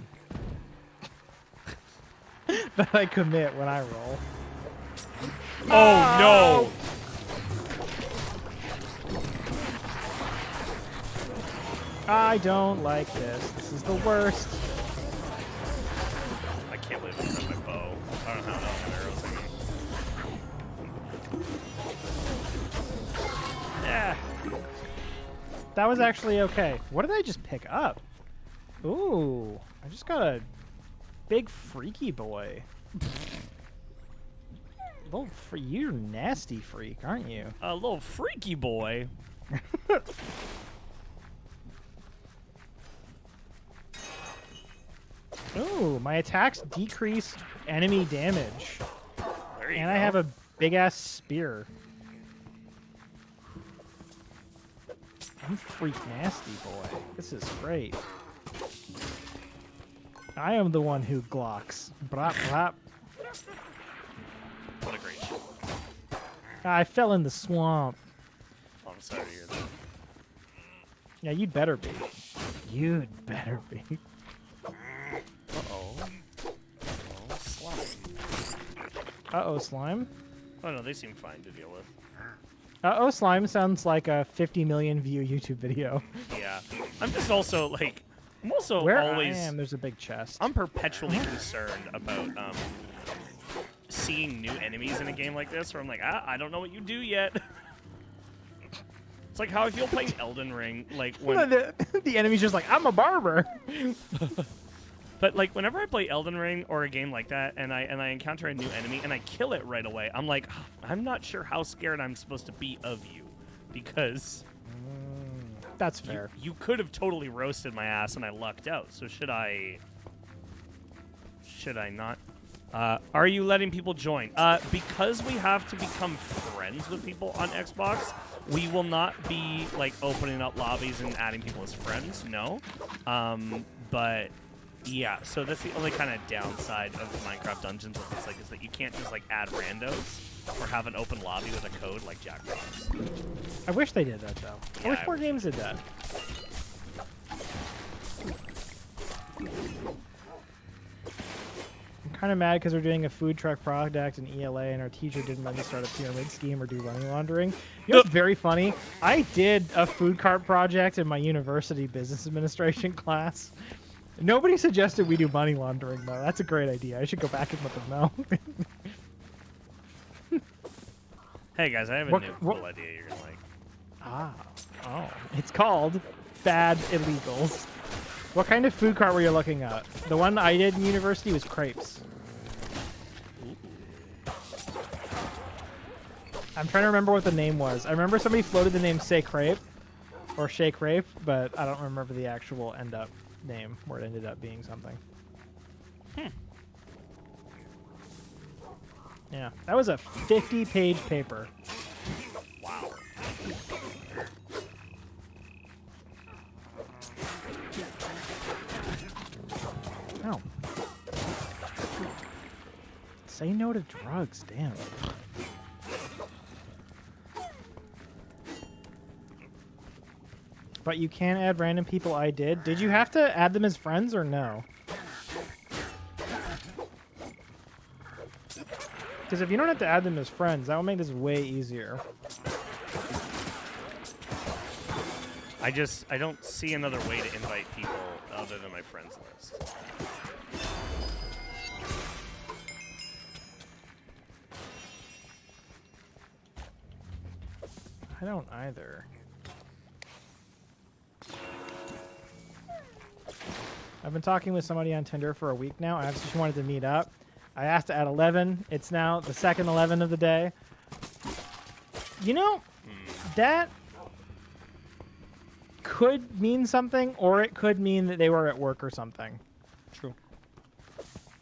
that I commit when I roll.
Oh no!
I don't like this. This is the worst.
I can't believe I got my bow. I don't know how enough arrows I need.
Yeah. That was actually okay. What did I just pick up? Ooh, I just got a big freaky boy. Little you're a nasty freak, aren't you?
A little freaky boy.
Ooh, my attacks decrease enemy damage.
There you
And
go.
I have a big ass spear. I'm freak nasty boy. This is great. I am the one who glocks. Brop, brop.
What a great show.
I fell in the swamp.
Oh, I'm sorry to hear that.
Yeah, you'd better be. You'd better be.
Uh-oh. Oh, slime.
Uh-oh, slime.
Oh no, they seem fine to deal with.
Uh-oh, slime sounds like a 50 million view YouTube video.
Yeah. I'm just also, like, I'm also
Where
always...
I am, there's a big chest.
I'm perpetually concerned about seeing new enemies in a game like this, where I'm like, I don't know what you do yet. It's like how I feel playing Elden Ring, like when...
the enemy's just like, I'm a barber.
But like whenever I play Elden Ring or a game like that, and I encounter a new enemy and I kill it right away, I'm like, I'm not sure how scared I'm supposed to be of you, because
That's fair.
you could have totally roasted my ass and I lucked out. So should I not Are you letting people join? Because we have to become friends with people on Xbox, we will not be like opening up lobbies and adding people as friends. No. But yeah, so that's the only kind of downside of Minecraft Dungeons with this, like, is that you can't just like add randos or have an open lobby with a code like Jackbox.
I wish they did that though.
Yeah,
I wish more games did that. I'm kind of mad because we're doing a food truck project in ELA and our teacher didn't let me start a pyramid scheme or do money laundering. You know what's very funny? I did a food cart project in my university business administration class. Nobody suggested we do money laundering though. That's a great idea. I should go back and let them know.
Hey guys, I have a new cool idea you're gonna like.
Oh. It's called Bad Illegals. What kind of food cart were you looking at? The one I did in university was crepes. I'm trying to remember what the name was. I remember somebody floated the name Say Crepe or Shea Crepe, but I don't remember the actual end-up name where it ended up being something. Yeah, that was a 50-page paper.
Wow.
Oh. Say no to drugs, damn. But you can add random people. I did. Did you have to add them as friends or no? Because if you don't have to add them as friends, that will make this way easier.
I don't see another way to invite people other than my friends list.
I don't either. I've been talking with somebody on Tinder for a week now. I actually wanted to meet up. I asked to add 11. It's now the second 11 of the day. You know, that could mean something, or it could mean that they were at work or something.
True.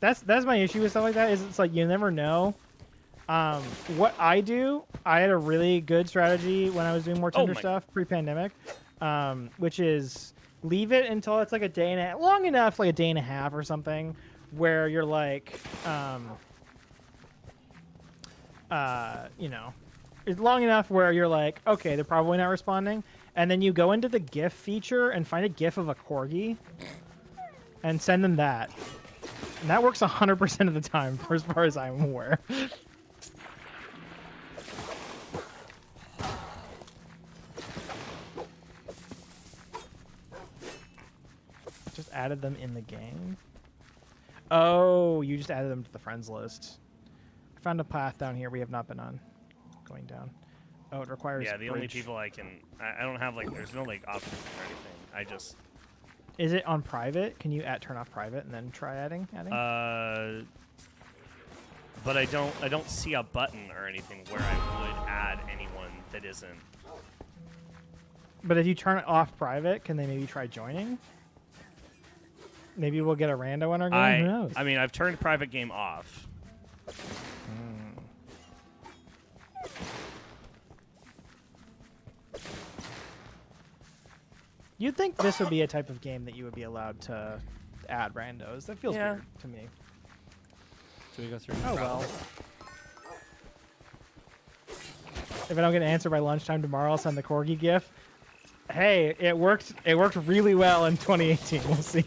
That's my issue with stuff like that. Is it's like you never know. What I do, I had a really good strategy when I was doing more Tinder stuff pre-pandemic, which is leave it until it's like a day and a half, long enough, like a day and a half or something, where you're like, you know, it's long enough where you're like, okay, they're probably not responding. And then you go into the GIF feature and find a GIF of a corgi and send them that. And that works 100% of the time, for as far as I'm aware. Just added them in the game. Oh, you just added them to the friends list. I found a path down here we have not been on. Going down. Oh, it requires
Yeah, the
bridge.
only people I can... I don't have, like... There's no, like, options or anything. I just...
Is it on private? Can you turn off private and then try adding?
But I don't see a button or anything where I would add anyone that isn't...
But if you turn it off private, can they maybe try joining? Maybe we'll get a rando in our game? Who knows?
I mean, I've turned private game off.
You'd think this would be a type of game that you would be allowed to add randos. That feels weird to me.
So we go through.
Oh well. If I don't get an answer by lunchtime tomorrow, I'll send the corgi gif. Hey, it worked. It worked really well in 2018. We'll see.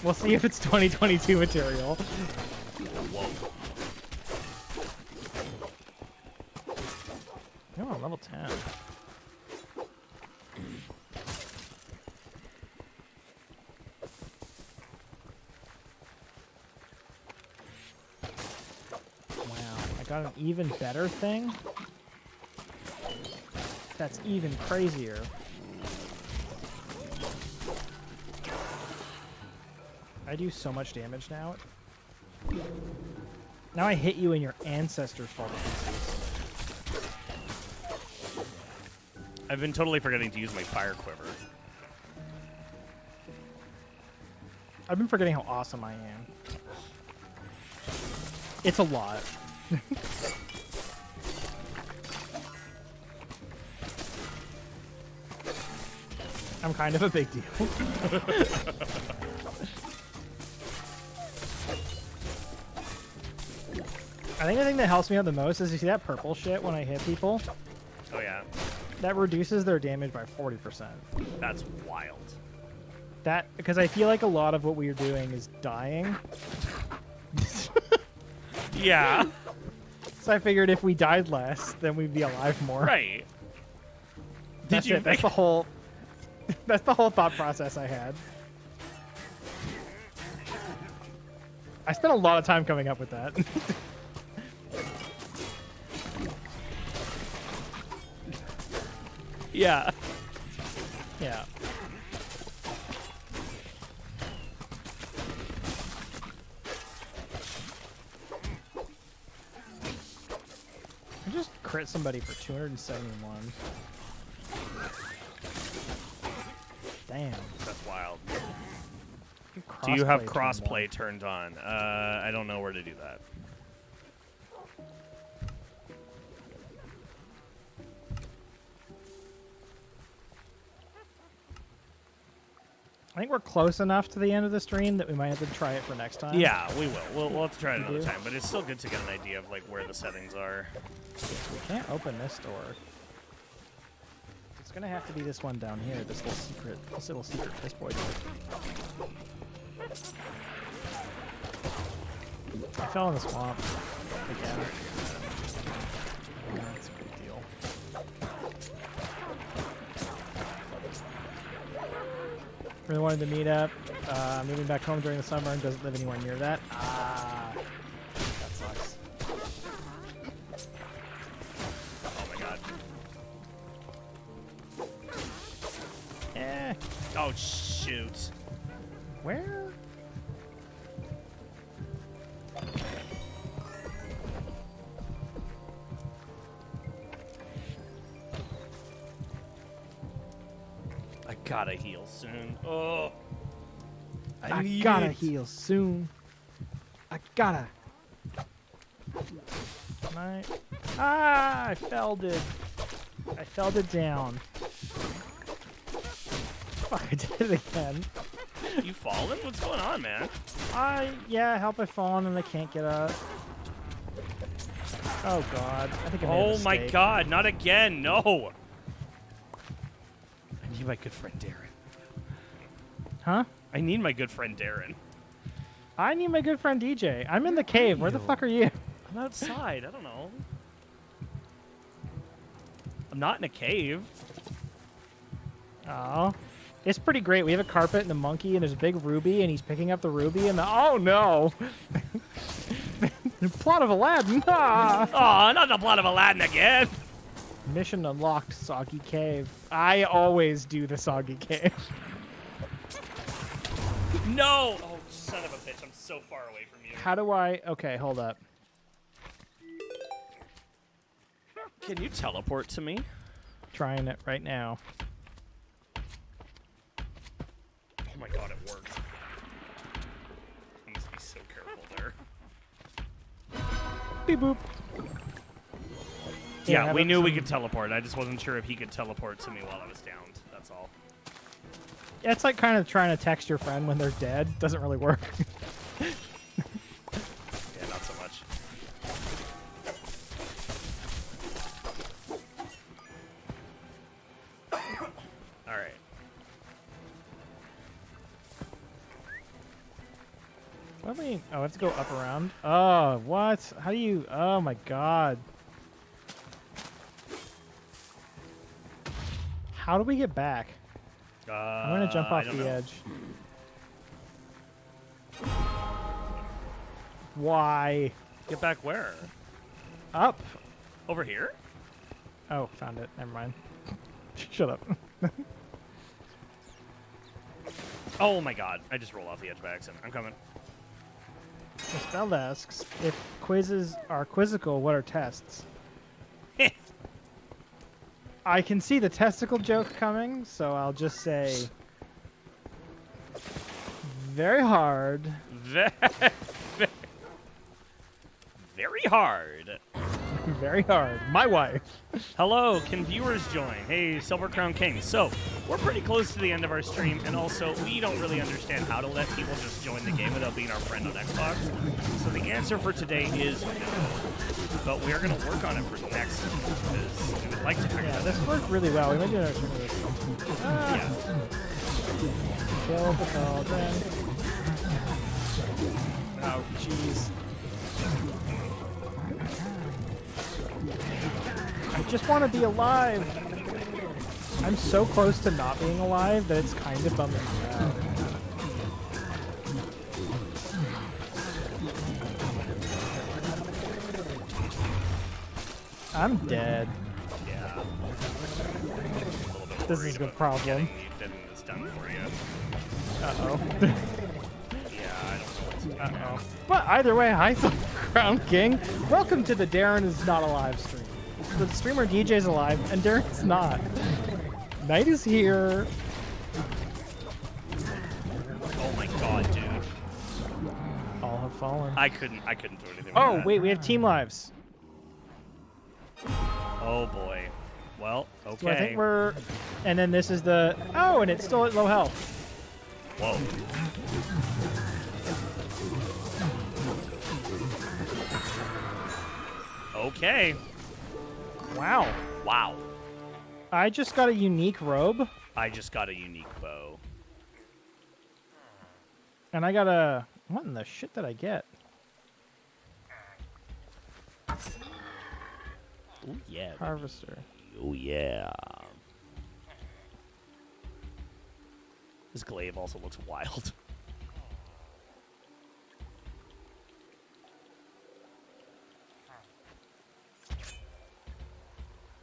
We'll see if it's 2022 material. Oh, level 10. Wow, I got an even better thing. That's even crazier. I do so much damage now. Now I hit you and your ancestors fall to pieces.
I've been totally forgetting to use my fire quiver.
I've been forgetting how awesome I am. It's a lot. I'm kind of a big deal. I think the thing that helps me out the most is you see that purple shit when I hit people?
Oh yeah,
That reduces their damage by 40%.
that's wild.
That, because I feel like a lot of what we are doing is dying.
Yeah.
So I figured if we died less, then we'd be alive more.
Right.
That's it. That's the whole. That's the whole thought process I had. I spent a lot of time coming up with that.
Yeah.
Yeah. I just crit somebody for 271. Damn.
That's wild.
Crossplay
Do you have
turned
crossplay turned on? I don't know where to do that.
I think we're close enough to the end of the stream that we might have to try it for next time.
Yeah, we will. We'll have to try it
You
another
do?
time, but it's still good to get an idea of like where the settings are.
We can't open this door. It's gonna have to be this one down here. This little secret this boy door. I fell in the swamp again. Yeah, that's a big deal. Really wanted to meet up. Moving back home during the summer and doesn't live anywhere near that. Ah, that sucks.
Oh my god.
Eh,
Oh shoot.
where?
I gotta heal soon. Oh.
I
need
gotta
it.
heal soon. I gotta. I felled it. I felled it down. Fuck, I did it again.
You fallen? What's going on, man?
Yeah, help I've fallen and I can't get up. Oh god. I think I made a
Oh my
mistake.
god, not again. No. I need my good friend Deron.
Huh?
I need my good friend Deron.
I need my good friend DJ. I'm in the cave. Where the
you?
fuck are you?
I'm outside. I don't know. I'm not in a cave.
Oh. It's pretty great. We have a carpet and a monkey, and there's a big ruby, and he's picking up the ruby, and oh no! The plot of Aladdin! Ah!
Oh, not the plot of Aladdin again.
Mission unlocked, Soggy Cave. I always do the Soggy Cave.
No. Oh, son of a bitch. I'm so far away from you.
How do I... Okay, hold up.
Can you teleport to me?
Trying it right now.
Oh my god, it worked. I must be so careful there.
Beep boop.
Yeah,
have
we
it
knew we
some-
could teleport. I just wasn't sure if he could teleport to me while I was downed. That's all.
Yeah, it's like kind of trying to text your friend when they're dead. Doesn't really work.
Yeah, not so much. All right.
What do we... Oh, I have to go up around? Oh, what? How do you... Oh my god. How do we get back? I'm gonna jump
I
off
don't
the
know.
edge. Why?
Get back where?
Up.
Over here?
Oh, found it. Never mind. Shut up.
Oh my god. I just rolled off the edge by accident. I'm coming.
The spell asks, if quizzes are quizzical, what are tests? I can see the testicle joke coming, so I'll just say... Very hard.
Very, very hard.
Very hard. My wife.
Hello, can viewers join? Hey, Silver Crown King. So, we're pretty close to the end of our stream, and also, we don't really understand how to let people just join the game without being our friend on Xbox. So the answer for today is no. But we are going to work on it for next week, because we would like to figure
Yeah,
out.
this worked really well. We might do another stream of this.
Yeah.
Kill the cauldron. Oh, jeez. I just want to be alive. I'm so close to not being alive that it's kind of bumming me out. I'm dead.
Yeah.
This is a problem.
Getting this done for you.
Uh-oh.
Yeah, I don't know what to do.
Uh-oh. But either way, hi, Crown King. Welcome to the Deron is not alive stream. The streamer DJ's alive, and Deron's not. Night is here.
Oh my god, dude.
All have fallen.
I couldn't do anything with
Oh,
that.
wait, we have team lives.
Oh boy. Well, okay.
So I think we're... And then this is the... Oh, and it's still at low health.
Whoa. Okay.
Wow.
Wow.
I just got a unique robe,
I just got a unique bow.
and I got a... What in the shit did I get?
Oh yeah. baby.
Harvester.
Oh yeah. This glaive also looks wild.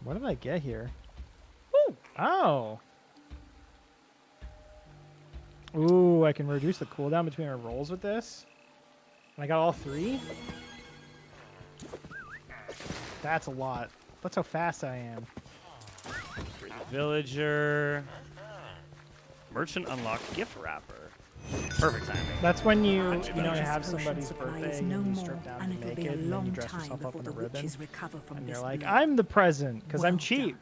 What did I get here? Ooh. Oh. Ooh, I can reduce the cooldown between our rolls with this. And I got all three? That's a lot. That's how fast I am.
Free villager. Merchant unlocked gift wrapper. Perfect timing.
That's when you have
Potion
somebody's
supply
birthday
is
and
no
you
more,
strip down
and
to
it'll
make
be
it,
a
and then you
long
dress
time
yourself up
before
in
the
a ribbon.
witches recover from
And
this
you're like,
blow.
I'm the present, because I'm
Well
cheap.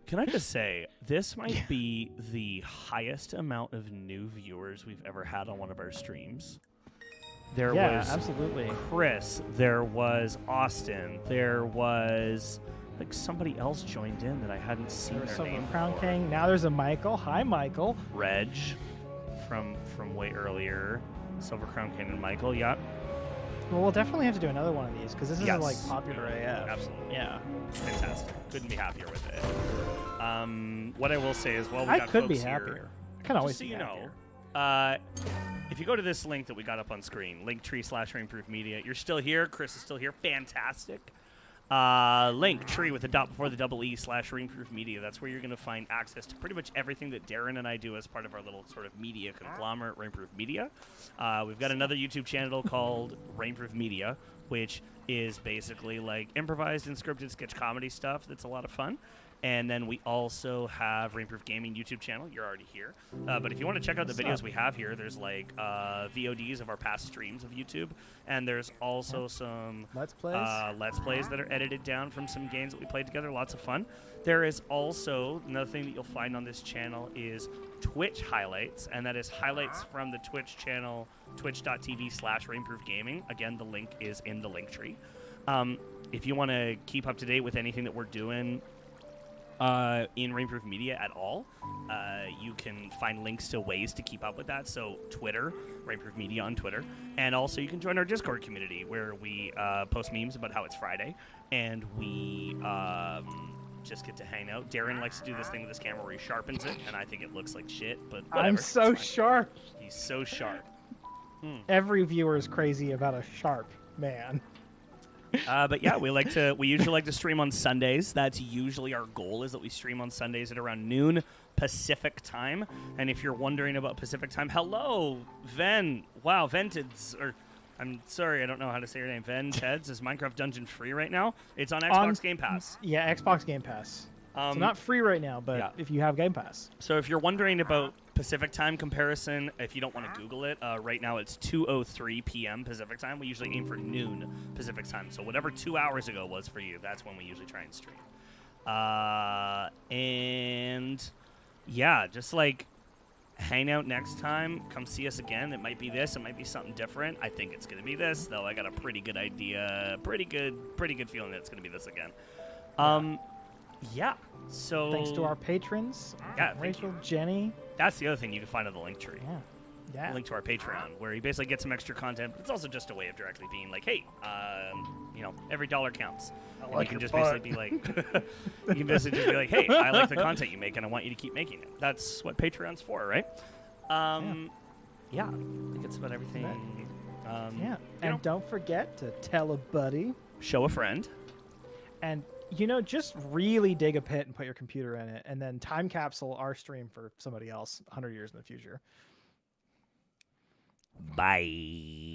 Can I just say, this might be the highest amount of new viewers we've ever had on one of our streams. There
Yeah,
was
absolutely.
Chris, there was Austin, there was like somebody else joined in that I hadn't seen
There was
their
some
name
Crown
before.
King. Now there's a Michael. Hi, Michael.
Reg from way earlier. Silver Crown King and Michael, yeah.
Well, we'll definitely have to do another one of these, because this is
Yes.
like popular AF.
Absolutely.
Yeah.
Fantastic. Couldn't be happier with it. What I will say is, well, we
I
got
could be
folks here.
happier. I can always
Just so
be
you
happier.
know, if you go to this link that we got up on screen, linktr.ee/rainproofmedia, you're still here. Chris is still here. Fantastic. Linktree with a dot before the double E/rainproofmedia. That's where you're going to find access to pretty much everything that Deron and I do as part of our little sort of media conglomerate, Rainproof Media. We've got another YouTube channel called Rainproof Media, which is basically like improvised and scripted sketch comedy stuff that's a lot of fun. And then we also have Rainproof Gaming YouTube channel. You're already here. But if you want to check out the videos we have here, there's like VODs of our past streams of YouTube. And there's also some
Let's Plays.
Let's Plays that are edited down from some games that we played together. Lots of fun. There is also, another thing that you'll find on this channel is Twitch highlights. And that is highlights from the Twitch channel, twitch.tv/rainproofgaming. Again, the link is in the link tree. If you want to keep up to date with anything that we're doing in Rainproof Media at all, you can find links to ways to keep up with that. So Twitter, Rainproof Media on Twitter, and also you can join our Discord community where we post memes about how it's Friday, and we just get to hang out. Deron likes to do this thing with his camera where he sharpens it, and I think it looks like shit, but whatever.
I'm so
It's fine.
sharp.
He's so sharp.
Every viewer is crazy about a sharp man.
But yeah, we usually like to stream on Sundays. That's usually our goal, is that we stream on Sundays at around noon Pacific time. And if you're wondering about Pacific time, hello, Ven. Wow, Ventids, or I'm sorry, I don't know how to say your name. Ven Teds, is Minecraft Dungeon free right now? It's on Xbox Game Pass.
Yeah, Xbox Game Pass. So not free right now, but
yeah.
if you have Game Pass.
So if you're wondering about Pacific time comparison, if you don't want to Google it, right now it's 2:03 p.m. Pacific time. We usually aim for noon Pacific time. So whatever 2 hours ago was for you, that's when we usually try and stream. And yeah, just like hang out next time. Come see us again. It might be this. It might be something different. I think it's going to be this, though. I got a pretty good idea. Pretty good feeling that it's going to be this again. Yeah. So
Thanks to our patrons.
Yeah,
Rachel, Jenny.
that's the other thing you can find on the link tree.
Yeah. Yeah.
Link to our Patreon, where you basically get some extra content, but it's also just a way of directly being like, hey, every dollar counts. And you can just basically be like, you can basically just be like, hey, I like the content you make, and I want you to keep making it. That's what Patreon's for, right? Yeah, I think it's about everything.
Yeah. And don't forget to tell a buddy.
Show a friend.
And, just really dig a pit and put your computer in it, and then time capsule our stream for somebody else 100 years in the future.
Bye.